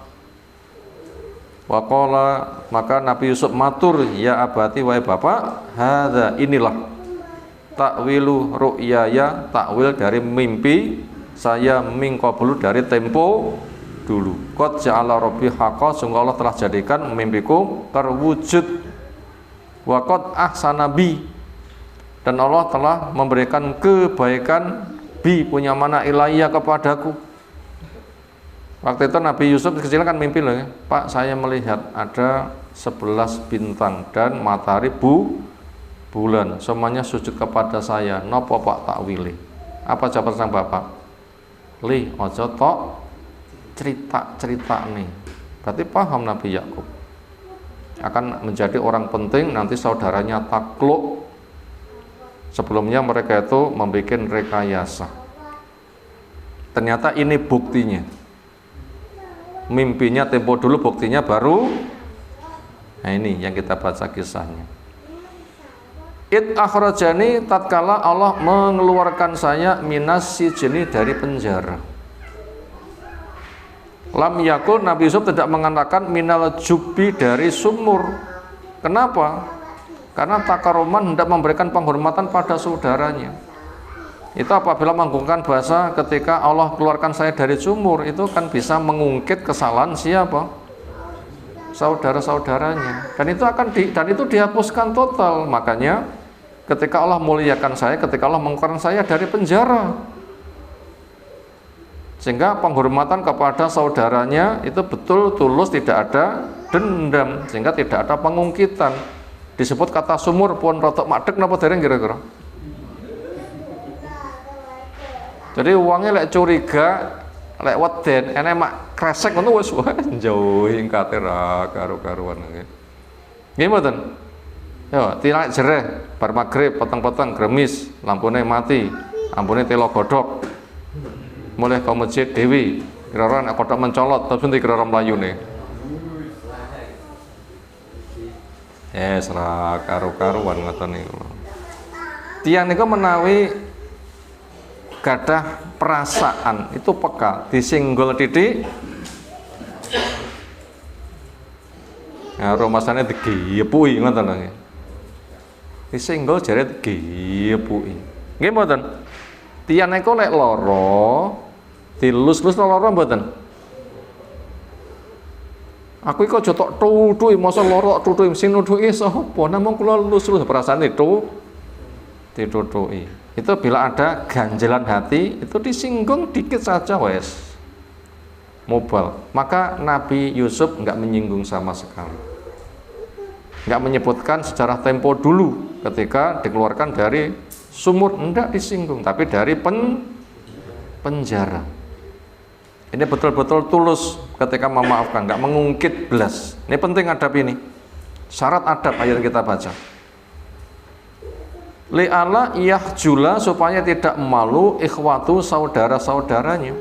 Wa qala, maka Nabi Yusuf matur, ya abati, wahai bapak, hadza, inilah takwilu ru'yaya, takwil dari mimpi saya mingkobulu, dari tempo dulu. Qad ja'ala rabbi haqqa, sungguh Allah telah jadikan mimpiku terwujud. Wa qad ahsana bi, dan Allah telah memberikan kebaikan bi, punya mana ilayya, kepadaku. Waktu itu Nabi Yusuf kecil kan mimpi loh ya, Pak, saya melihat ada 11 bintang dan matahari bulan, semuanya sujud kepada saya. Napa Pak takwili? Apa jawaban sang bapak? Li, ojo tok cerita nih. Berarti paham Nabi Yakub akan menjadi orang penting, nanti saudaranya takluk. Sebelumnya mereka itu membuat rekayasa. Ternyata ini buktinya. Mimpinya tempo dulu, buktinya baru. Nah ini yang kita baca kisahnya. It akhrajani, tatkala Allah mengeluarkan saya minas sijni, dari penjara. Lam yakul, Nabi Yusuf tidak mengatakan minal jubbi, dari sumur. Kenapa? Karena takaruman hendak memberikan penghormatan pada saudaranya. Itu apabila menggunakan bahasa ketika Allah keluarkan saya dari sumur, itu kan bisa mengungkit kesalahan siapa? Saudara-saudaranya. Dan itu dihapuskan total. Makanya ketika Allah muliakan saya, ketika Allah mengeluarkan saya dari penjara, Sehingga penghormatan kepada saudaranya itu betul tulus, tidak ada dendam, sehingga tidak ada pengungkitan. Disebut kata sumur pun rotok madek napa dereng kira-kira. Jadi uangnya lek curiga, lek weden, enek mak kresek ngono wis jauhi kate ra karo-karuan nggih. Nggih mboten? Yo, tilak jereh bar magrib peteng-peteng gremis, lampune mati, ampune telo godhok. Mulai ke masjid dewi, kira-kira nek kodhok mencolot, terus nanti kira-kira mlayune. Serah karu-karuan ngoten niku. Tiyang niku menawi gadah perasaan itu peka, disinggol titik. Nah, rumasane digiyepui ngoten nggih. Disinggol jare digiyepui. Nggih mboten? Tiyang niku lek lara dilus-lus lara mboten? Aku iki aja tok tuthuki, masa lara tuthuki sing nuthuki sapa? Namung kula lus-lus perasaan itu dituthuki. Itu bila ada ganjelan hati, itu disinggung dikit saja wes mobal. Maka Nabi Yusuf enggak menyinggung sama sekali. Enggak menyebutkan sejarah tempo dulu ketika dikeluarkan dari sumur, enggak disinggung, tapi dari penjara. Ini betul-betul tulus ketika memaafkan, enggak mengungkit belas. Ini penting adab ini. Syarat adab ayat kita baca. Li'ala yahjula, supaya tidak malu ikhwatu saudara-saudaranya.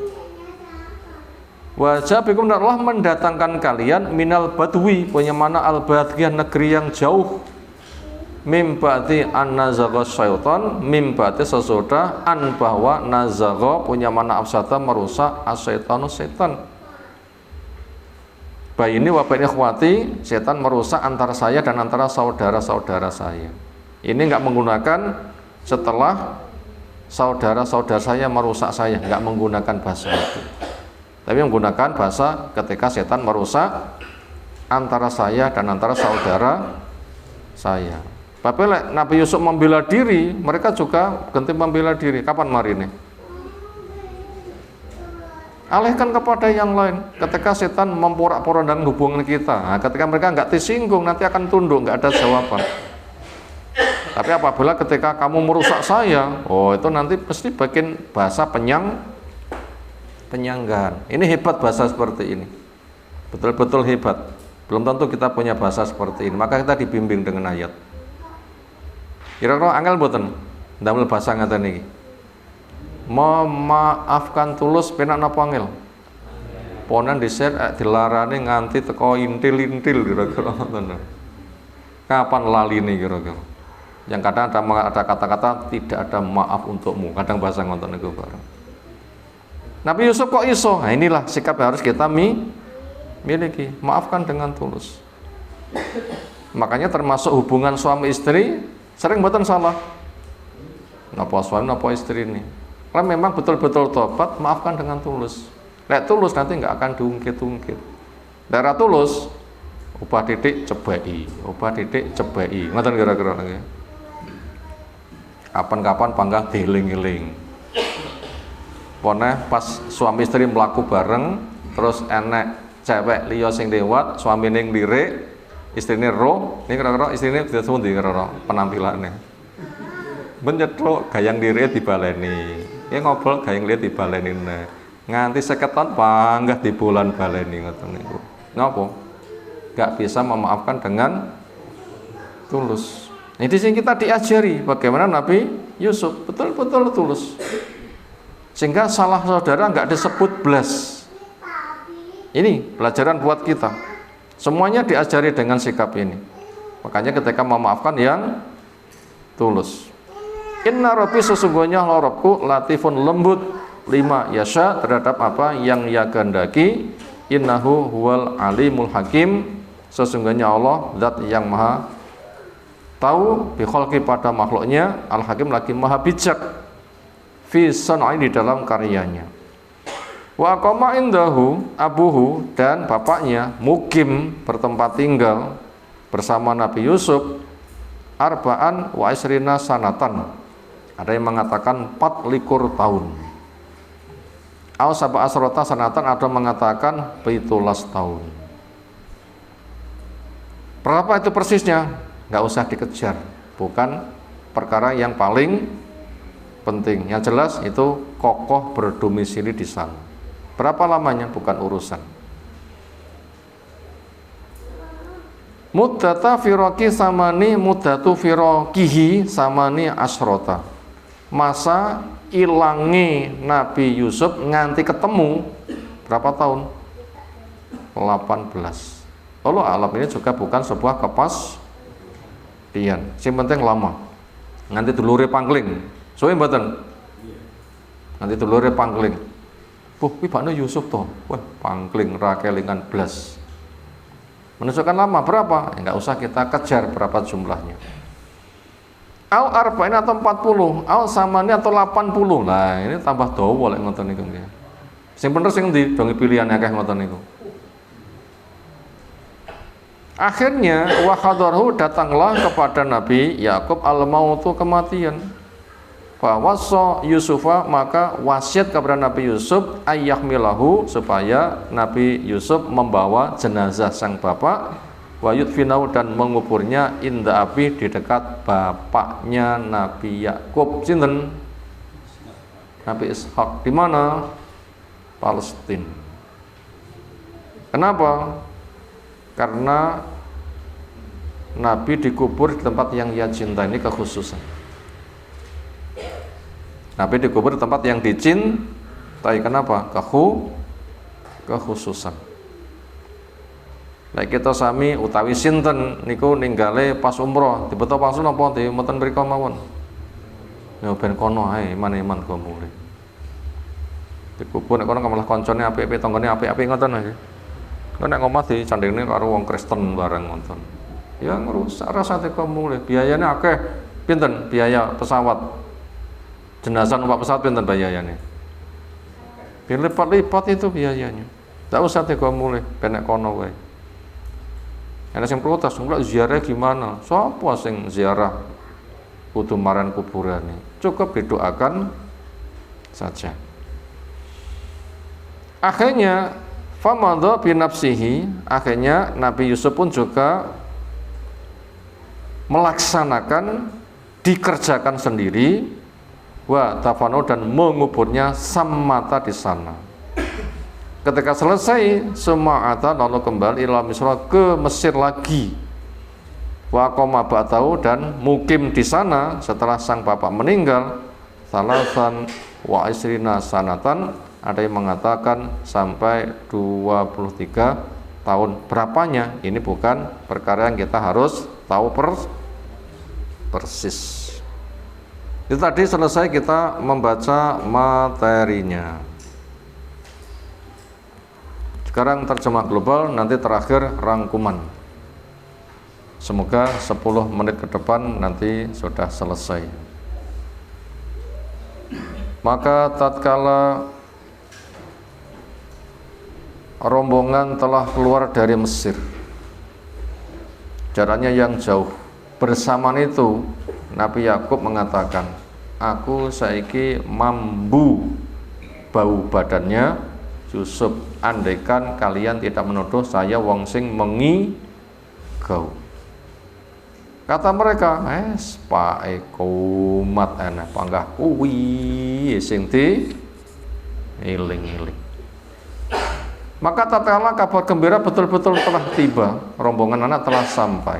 Wajah bikum Allah mendatangkan kalian minal badwi, punya mana al-badiyah, negeri yang jauh. Mimbati an nazagha syaitan, mimbati sesudah an bahwa nazagha punya mana afsada merusak asyaitanu setan. Bayi ini wabain ikhwati, setan merusak antara saya dan antara saudara-saudara saya. Ini enggak menggunakan setelah saudara-saudara saya merusak saya, enggak menggunakan bahasa itu. Tapi menggunakan bahasa ketika setan merusak antara saya dan antara saudara saya. Tapi Nabi Yusuf membela diri, mereka juga ganti membela diri. Kapan mari ini? Alihkan kepada yang lain. Ketika setan memporak-porandakan hubungan kita, nah, ketika mereka nggak disinggung, nanti akan tunduk, nggak ada jawaban. Tapi apabila ketika kamu merusak saya, oh itu nanti pasti bikin bahasa penyanggahan. Ini hebat bahasa seperti ini. Betul-betul hebat. Belum tentu kita punya bahasa seperti ini. Maka kita dibimbing dengan ayat. Kira-kira angel mboten ndamel basa ngaten iki. Memaafkan tulus penak napa angel? Ponan dhisik dilarani nganti teko intil-intil kira-kira ngoten. Kapan laline kira-kira? Yang kadang ada kata-kata tidak ada maaf untukmu. Kadang bahasa ngoten niku bareng. Nabi Yusuf kok iso? Nah, inilah sikap yang harus kita miliki. Maafkan dengan tulus. Makanya termasuk hubungan suami istri sering mboten salah. Napa suami napa istri ini. Kalau memang betul-betul tobat, maafkan dengan tulus. Lek tulus nanti nggak akan diungkit-ungkit. Daerah tulus, ubah titik cebai, ngoten kira-kira nggih. Kapan-kapan panggang dieling-eling. Pone pas suami istri mlaku bareng, terus enek cewek liya sing lewat, suamine nglirik, istrine roh, ini kira-kira istrine bisa sepundi kira-kira penampilannya. Benjetruk gayang lirik dibaleni. Ya ngobrol gayang lirik dibaleni nganti 50 tahun panggah di bulan baleni ngoten niku. Napa? Enggak bisa memaafkan dengan tulus. Ini di sini kita diajari bagaimana Nabi Yusuf betul-betul tulus. Sehingga salah saudara enggak disebut belas. Ini pelajaran buat kita. Semuanya diajari dengan sikap ini. Makanya ketika memaafkan yang tulus. Inna Rabbi, sesungguhnya Rabbku latifun lembut lima yasha, terhadap apa yang ia kehendaki. Innahu huwal alimul hakim, sesungguhnya Allah zat yang maha tahu bi khalqi pada makhluknya, al hakim lagi maha bijak fi san'i di dalam karyanya. Wa qama indahu abuhu, dan bapaknya mukim bertempat tinggal bersama Nabi Yusuf arba'an wa isrina sanatan. Ada yang mengatakan 24 tahun. Au sab'a asrota sanatan, ada mengatakan 17 tahun. Berapa itu persisnya? Nggak usah dikejar, bukan perkara yang paling penting. Yang jelas itu kokoh berdomisili di sana. Berapa lamanya bukan urusan. Muddata firaqi samani muddatu firaqihi samani asrota. Masa ilangi Nabi Yusuf nganti ketemu berapa tahun? 18. Allah alam, ini juga bukan sebuah kepastian. Yang penting lama. Nganti dulure pangling. Soe mboten. Nganti dulure pangling. Kuwi bakno Yusuf to. Wah, pangling ra kelingan blas. Menunjukkan lama berapa? Enggak usah kita kejar berapa jumlahnya. Au arba'in atau 40, au samani atau 80. Nah, ini tambah dawa lek ngoten niku nggih. Sing bener sing ndi? Dong pilihan akeh ngoten niku. Akhirnya wahadharhu, datanglah kepada Nabi Yakub al-mautu, kematian. Fa wassa Yusufa, maka wasiat kepada Nabi Yusuf ayyahmilahu, supaya Nabi Yusuf membawa jenazah sang bapak, wa yudfinau, dan menguburnya inda abi, di dekat bapaknya Nabi Yakub, sinten? Nabi Ishak. Di mana? Palestina. Kenapa? Karena Nabi dikubur di tempat yang ia cintai, ini kekhususan. Nabi dikubur di tempat yang dicintai. Kenapa? Kekhususan. Nek kita sami utawi sinten niku ninggale pas umroh, dibeto langsung napa di mboten mriku mawon. Ya ben kono ae iman-iman kok mulih. Dikubur nek kono malah kancane apik-apik, tanggane apik-apik ngoten ae. Nek ngomah dicandhingne karo wong Kristen bareng ngoten. Ya ngrusak rasate kok mulih. Biayane akeh. Pinten biaya pesawat? Jenazah numpak pesawat pinten biayane? Berlipat-lipat itu biayanya. Tak usah teko mulih, ben nek kono wae. Ana sing protes, "Enggak ziarah gimana?" Sapa sing ziarah kudu maran kuburane? Cukup didoakan saja. Akhirnya famadha binafsihi, akhirnya Nabi Yusuf pun juga melaksanakan, dikerjakan sendiri, wa tafano, dan menguburnya samata di sana. Ketika selesai suma'ata, lalu kembali ila Misra, ke Mesir lagi. Wa qoma ba'dahu, dan mukim di sana setelah sang bapak meninggal, salasan wa isrina sanatan, ada yang mengatakan sampai 23 tahun. Berapanya? Ini bukan perkara yang kita harus tahu persis. Itu tadi selesai kita membaca materinya. Sekarang terjemah global, nanti terakhir rangkuman. Semoga 10 menit ke depan nanti sudah selesai. Maka tatkala rombongan telah keluar dari Mesir, jaraknya yang jauh, bersamaan itu Nabi Yakub mengatakan, "Aku saiki mambu bau badannya Yusuf, andaikan kalian tidak menuduh saya wong sing mengigau." Kata mereka, "Pak kumat ana panggah kuwi sing di eling-eling." Maka tatkala kabar gembira betul-betul telah tiba, rombongan anak telah sampai,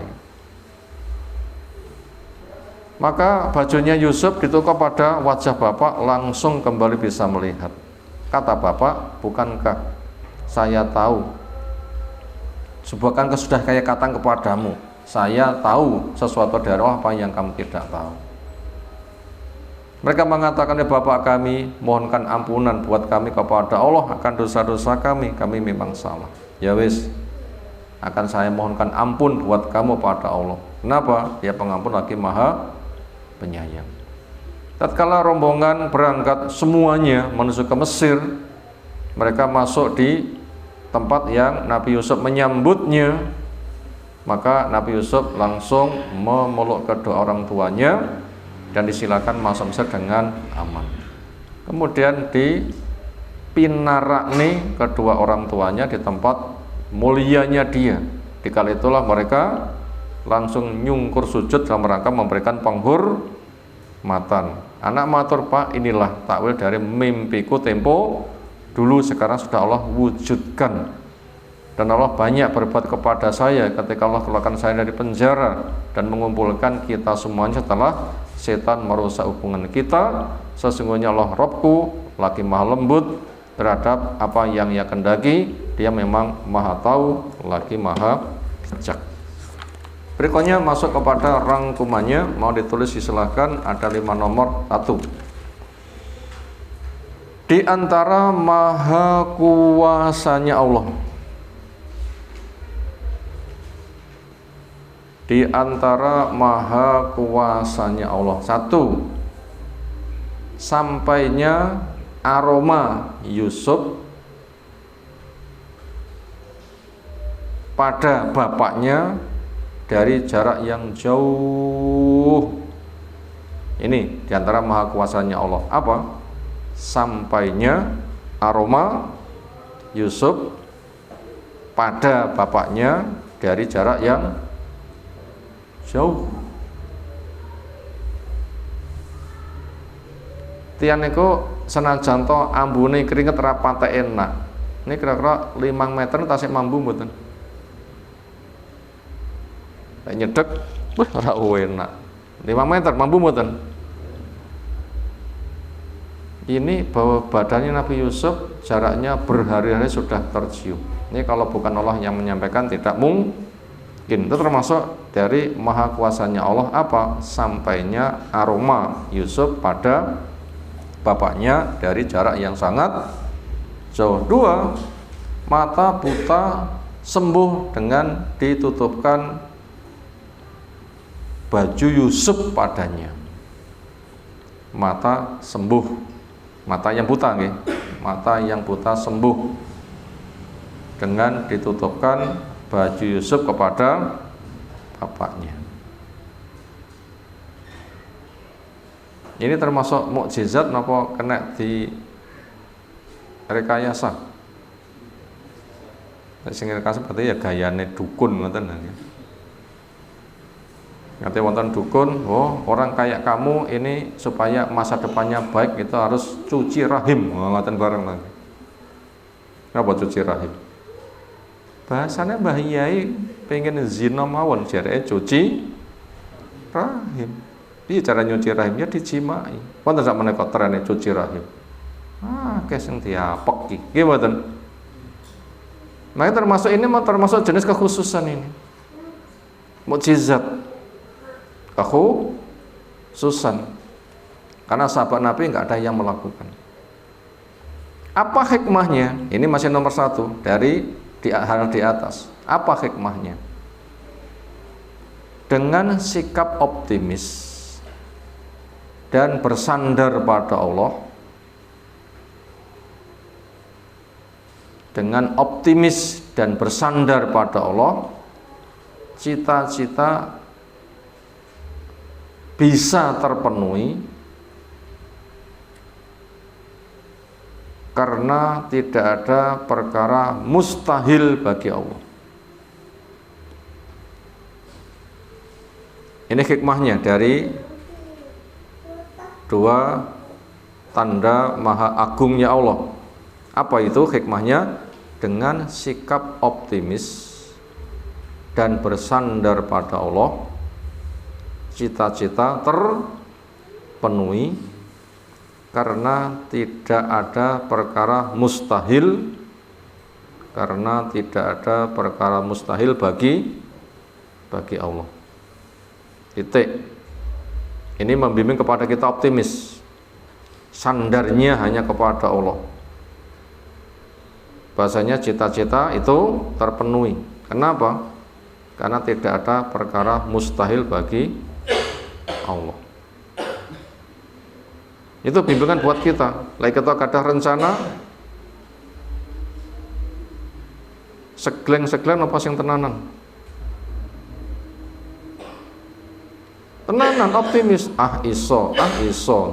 maka bajunya Yusuf ditukar pada wajah bapak, langsung kembali bisa melihat. Kata bapak, "Bukankah saya tahu, bukankah sudah saya katakan kepadamu, saya tahu sesuatu dari Allah apa yang kamu tidak tahu." Mereka mengatakan, "Ya bapak kami, mohonkan ampunan buat kami kepada Allah akan dosa-dosa kami memang salah." Ya wis, akan saya mohonkan ampun buat kamu pada Allah. Kenapa? Dia pengampun lagi maha penyayang. Tatkala rombongan berangkat semuanya menuju ke Mesir, mereka masuk di tempat yang Nabi Yusuf menyambutnya. Maka Nabi Yusuf langsung memeluk kedua orang tuanya dan disilakan masuk Mesir dengan aman. Kemudian pinarakne kedua orang tuanya di tempat mulianya dia. Dikala itulah mereka langsung nyungkur sujud dalam rangka memberikan penghormatan. Anak matur, Pak, inilah takwil dari mimpiku tempo dulu, sekarang sudah Allah wujudkan. Dan Allah banyak berbuat kepada saya ketika Allah keluarkan saya dari penjara dan mengumpulkan kita semuanya setelah setan merusak hubungan kita. Sesungguhnya Allah Rabbku lagi maha lembut terhadap apa yang ia kendaki. Dia memang maha tahu lagi maha bijak. Berikutnya masuk kepada rangkumannya, mau ditulis silahkan, ada 5 nomor. 1. Di antara maha kuasanya Allah, di antara maha kuasanya Allah, 1, sampainya aroma Yusuf pada bapaknya dari jarak yang jauh. Ini diantara maha kuasanya Allah. Apa? Sampainya aroma Yusuf pada bapaknya dari jarak yang jauh. Tian niku senajan to ambune keringet ra patek enak. Ini kira-kira 5 meter tasik mambu mboten? Nyedek, wah ora enak. 5 meter mampu mboten? Ini bahwa badannya Nabi Yusuf jaraknya berhari-hari sudah tercium. Ini kalau bukan Allah yang menyampaikan tidak mungkin. Itu termasuk dari maha kuasanya Allah. Apa? Sampainya aroma Yusuf pada bapaknya dari jarak yang sangat jauh. 2, mata buta sembuh dengan ditutupkan baju Yusuf padanya. Mata sembuh, mata yang buta, okay? Mata yang buta sembuh dengan ditutupkan baju Yusuf kepada bapaknya. Ini termasuk mukjizat napa kena di rekayasa? Sing rekayasa berarti ya gayane dukun ngoten ya. Nanti wonten dukun, oh orang kayak kamu ini supaya masa depannya baik itu harus cuci rahim, ngoten bareng lagi. Apa cuci rahim? Bahasanya Mbah Yai pengen zina mawon, jareke cuci rahim. Piye cara nyuci rahim? Ya dijimai. Wonten sak menika trene cuci rahim. Kes sing diapek iki. Nggih mboten? Nah, termasuk ini termasuk jenis kekhususan ini. Mukjizat. Kekhususan. Karena sahabat Nabi nggak ada yang melakukan. Apa hikmahnya? Ini masih nomor 1 dari hal di atas. Apa hikmahnya? Dengan sikap optimis dan bersandar pada Allah, dengan optimis dan bersandar pada Allah, cita-cita bisa terpenuhi karena tidak ada perkara mustahil bagi Allah. Ini hikmahnya dari 2 tanda maha agungnya Allah. Apa itu hikmahnya? Dengan sikap optimis dan bersandar pada Allah, cita-cita terpenuhi karena tidak ada perkara mustahil, karena tidak ada perkara mustahil bagi Allah. Titik. Ini membimbing kepada kita optimis, sandarnya hanya kepada Allah. Bahasanya cita-cita itu terpenuhi. Kenapa? Karena tidak ada perkara mustahil bagi Allah. Itu bimbingan buat kita. Lagi kita kada rencana segleng-segleng apa sing tenanan? Tenanan optimis. Iso,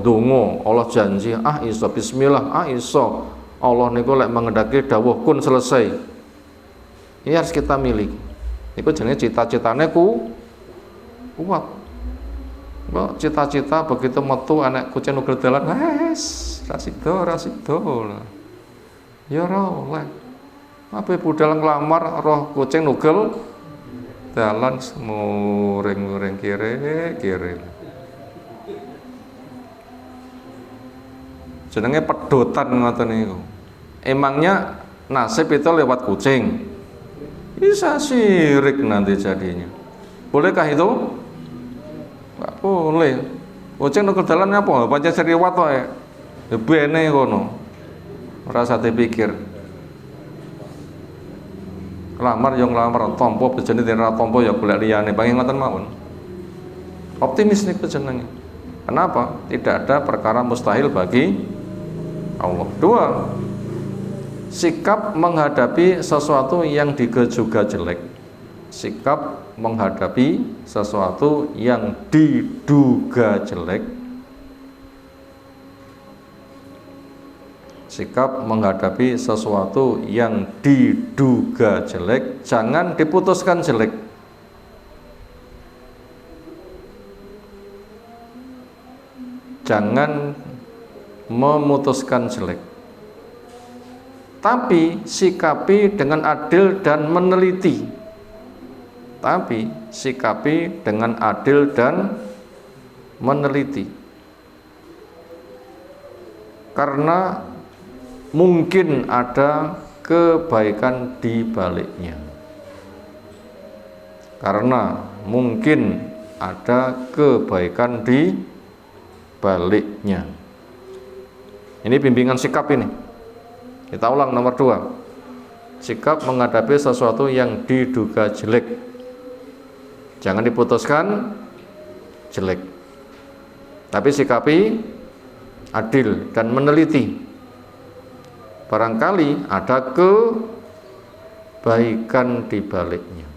dongo, Allah janji, iso, bismillah, iso. Allah niku lek mengendaki dawuh kun selesai. Ini harus kita miliki. Niku jenenge cita-citane kuat. Mbok cita-cita begitu metu anak kucing nugel dalan, wes rasido. Ya ora oleh. Apa budal nglamar roh kucing nugel dalan muring-muring kiri. Jenenge pedotan ngoten niku. Emangnya nasib itu lewat kucing. Bisa syirik nanti jadinya. Bolehkah itu? Enggak boleh. Kucing nugel dalan apa? Pancen seriwat wae. Bene kono. Ora sate pikir. Lamar yang lamar tompo bejane ora tompo ya golek liyane. Panggih ngoten mawon. Optimis niku jenenge. Kenapa? Tidak ada perkara mustahil bagi Allah. 2. Sikap menghadapi sesuatu yang diduga jelek. Sikap menghadapi sesuatu yang diduga jelek. Sikap menghadapi sesuatu yang diduga jelek, jangan diputuskan jelek. Jangan memutuskan jelek, tapi sikapi dengan adil dan meneliti. Tapi sikapi dengan adil dan meneliti. Karena mungkin ada kebaikan di baliknya. Karena mungkin ada kebaikan di baliknya. Ini bimbingan sikap ini. Kita ulang nomor 2. Sikap menghadapi sesuatu yang diduga jelek. Jangan diputuskan jelek. Tapi sikapi adil dan meneliti. Barangkali ada kebaikan di baliknya.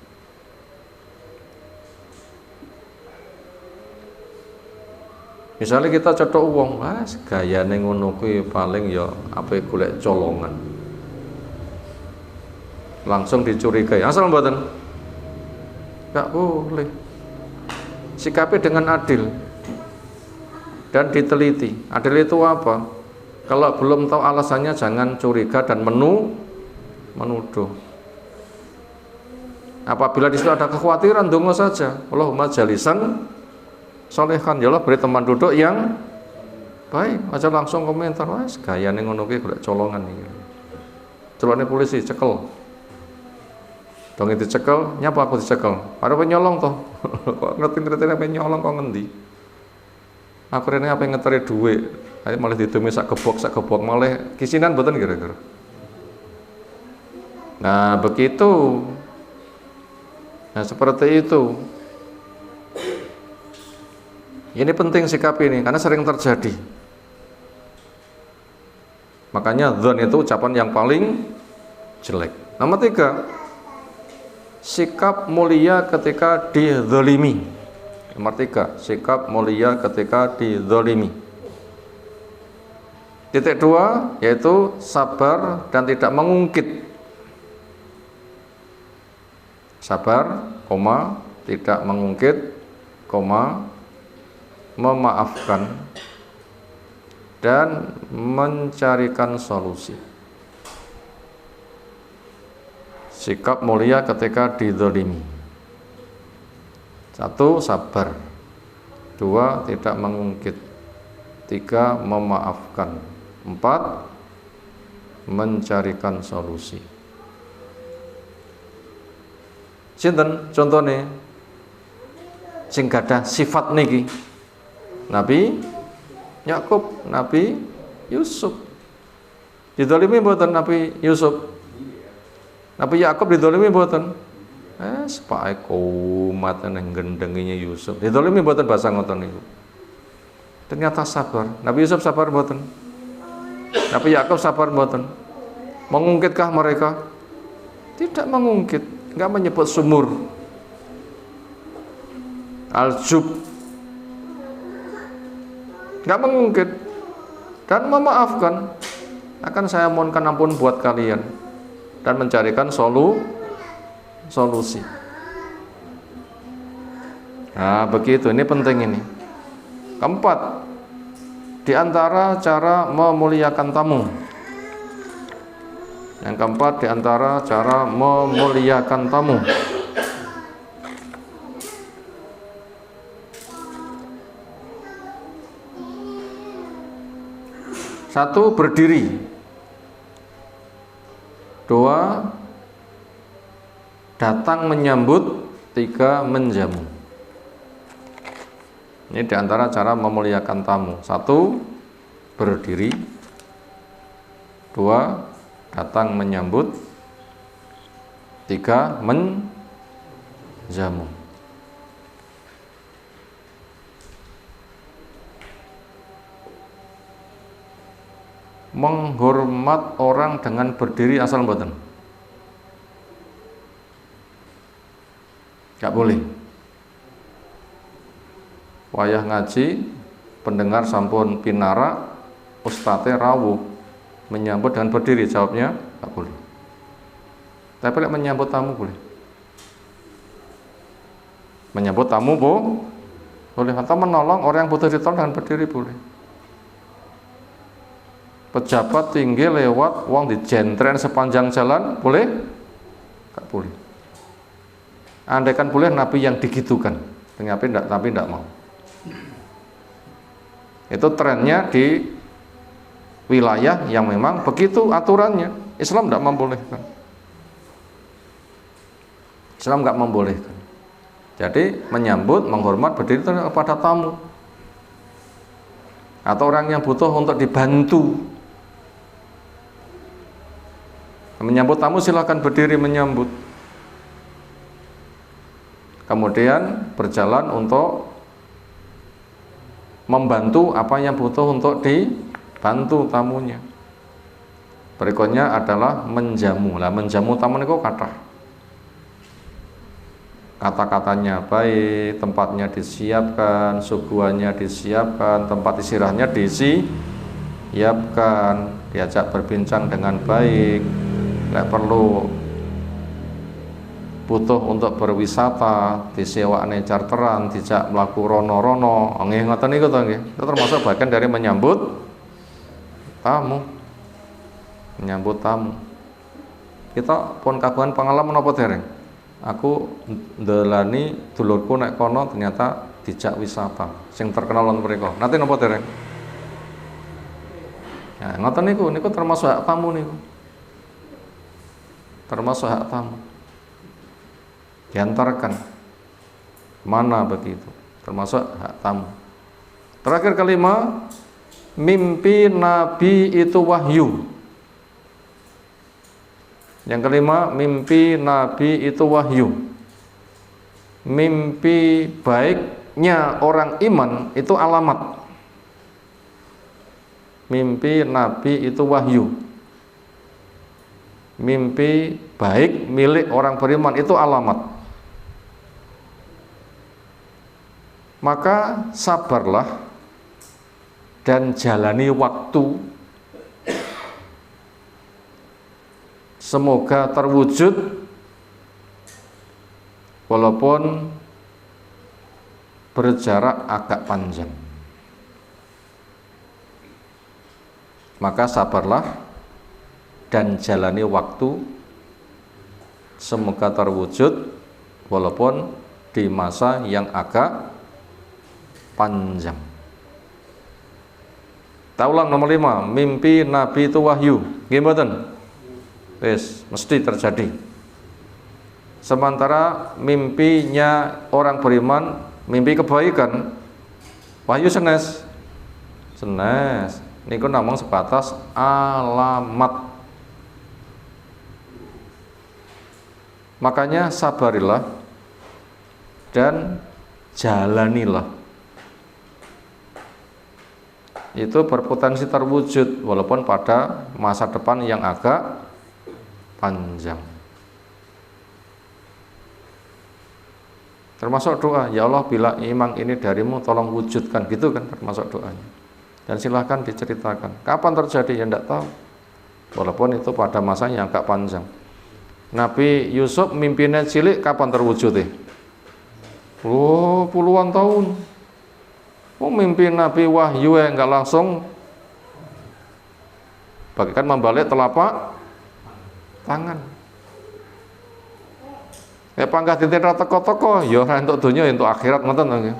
Misalnya kita cetok uang, gayane ngono kuwi paling ya ape golek colongan. Langsung dicurigai. Asal mboten? Enggak boleh. Sikapi dengan adil dan diteliti. Adil itu apa? Kalau belum tahu alasannya jangan curiga dan menuduh. Apabila di situ ada kekhawatiran, donga saja. Allahumma jalisan solehan, ya Allah beri teman duduk yang baik. Aja langsung komentar, wes gayane ngono kuwi golek colongan iki. Celokne polisi cekel. Dong itu cekel, nyapa aku dicekel. Arep nyolong toh. Kok ngerti-ngerti apa nyolong kok ngendi? Aku rene apa ngeteri dhuwit. Ayo malah didumi sak gebok malah kisinan mboten kira-kira. Nah, begitu. Nah, seperti itu. Ini penting sikap ini karena sering terjadi. Makanya dzon itu ucapan yang paling jelek. Nomor 3, sikap mulia ketika dizalimi. Nomor 3, sikap mulia ketika dizalimi. Titik 2 yaitu sabar dan tidak mengungkit. Sabar, tidak mengungkit, memaafkan dan mencarikan solusi. Sikap mulia ketika dizalimi. 1, sabar. 2, tidak mengungkit. 3, memaafkan. 4, mencarikan solusi. Sinten contohnya sing gadah sifat niki? Nabi Yakub, Nabi Yusuf. Didolimi mboten Nabi Yusuf? Nabi Yakub didolimi mboten? Sepake kumat nang gendenginya Yusuf. Didolimi mboten bahasa ngoten niku. Ternyata sabar. Nabi Yusuf sabar mboten? Nabi Yakub sabar mboten? Mengungkitkah mereka? Tidak mengungkit, enggak menyebut sumur. Aljub, enggak mengungkit dan memaafkan. akan saya mohonkan ampun buat kalian dan mencarikan solusi. Nah, begitu, ini penting ini. Keempat, di antara cara memuliakan tamu. Yang keempat, di antara cara memuliakan tamu. Satu, berdiri. Dua, datang menyambut. Tiga, menjamu. Ini diantara cara memuliakan tamu. Satu, berdiri. Dua, datang menyambut. Tiga, menjamu. Menghormat orang dengan berdiri asal mboten. Gak boleh. Wayah ngaji, pendengar sampun pinara, ustate rawuh, menyambut dengan berdiri, jawabnya gak boleh. Tapi lek menyambut tamu boleh. Menyambut tamu boleh, atau menolong orang yang butuh ditolong dengan berdiri boleh. Pejabat tinggi lewat, wong dijentren sepanjang jalan, boleh? Gak boleh. Andaikan boleh, Nabi yang digitukan, tapi tidak mau. Itu trennya di wilayah yang memang begitu aturannya. Islam tidak membolehkan. Islam tidak membolehkan. Jadi menyambut, menghormat, berdiri kepada tamu atau orang yang butuh untuk dibantu. Menyambut tamu silakan berdiri menyambut. Kemudian berjalan untuk membantu apa yang butuh untuk dibantu tamunya. Berikutnya adalah menjamu. Lah menjamu tamu niku kathah. Kata-katanya baik, tempatnya disiapkan, suguhannya disiapkan, tempat istirahatnya disiapkan, diajak berbincang dengan baik. Lek perlu butuh untuk berwisata, disewakne charteran, dijak mlaku rono-rono, nggih ngoten niku to nggih. Itu termasuk bagian dari menyambut tamu. Menyambut tamu. Kita pun kagungan pengalaman apa dereng? Aku ndelani dulurku nek kono ternyata dijak wisata sing terkenal lan mriko. Nanti napa dereng? Ya, ngoten niku termasuk hak tamu niku. Termasuk hak tamu. Diantarkan mana begitu, termasuk hak tamu. Terakhir kelima, mimpi Nabi itu wahyu. Yang kelima, mimpi Nabi itu wahyu. Mimpi baiknya orang iman itu alamat. Mimpi Nabi itu wahyu. Mimpi baik milik orang beriman itu alamat. Maka sabarlah dan jalani waktu, semoga terwujud walaupun berjarak agak panjang. Maka sabarlah dan jalani waktu, semoga terwujud walaupun di masa yang agak panjang. Kita ulang nomor 5, mimpi Nabi itu wahyu. Nggih mboten? Wis mesti terjadi. Sementara mimpinya orang beriman, mimpi kebaikan, wahyu senes. Niku namung sebatas alamat. Makanya sabarilah dan jalanilah. Itu berpotensi terwujud walaupun pada masa depan yang agak panjang. Termasuk doa, ya Allah bila iman ini darimu tolong wujudkan, gitu kan termasuk doanya. Dan silahkan diceritakan. Kapan terjadi ya enggak tahu. walaupun itu pada masanya agak panjang. Nabi Yusuf mimpinya cilik kapan terwujud? Oh, puluhan tahun. Oh, mimpi Nabi wahyu enggak langsung, bagaikan membalik telapak tangan. Panggah ditira teko-teko, ya ora entuk donya, entuk akhirat ngoten nggih.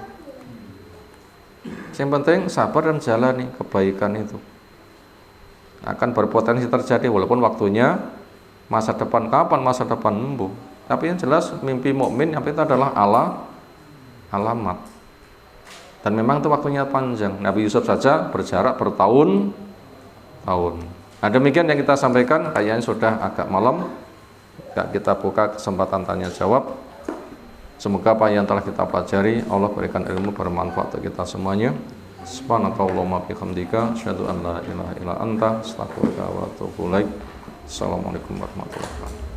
Yang penting sabar dan jalani kebaikan itu. Akan berpotensi terjadi walaupun waktunya masa depan kapan masa depan embuh. Tapi yang jelas mimpi mukmin yang itu adalah alamat. Dan memang itu waktunya panjang. Nabi Yusuf saja berjarak bertahun-tahun. Nah, demikian yang kita sampaikan, kayaknya sudah agak malam. Kita buka kesempatan tanya jawab. Semoga apa yang telah kita pelajari Allah berikan ilmu bermanfaat untuk kita semuanya. Subhanakallahumma bihamdika asyhadu an la ilaha illa anta astaghfiruka wa atubu ilaik. Assalamualaikum warahmatullahi wabarakatuh.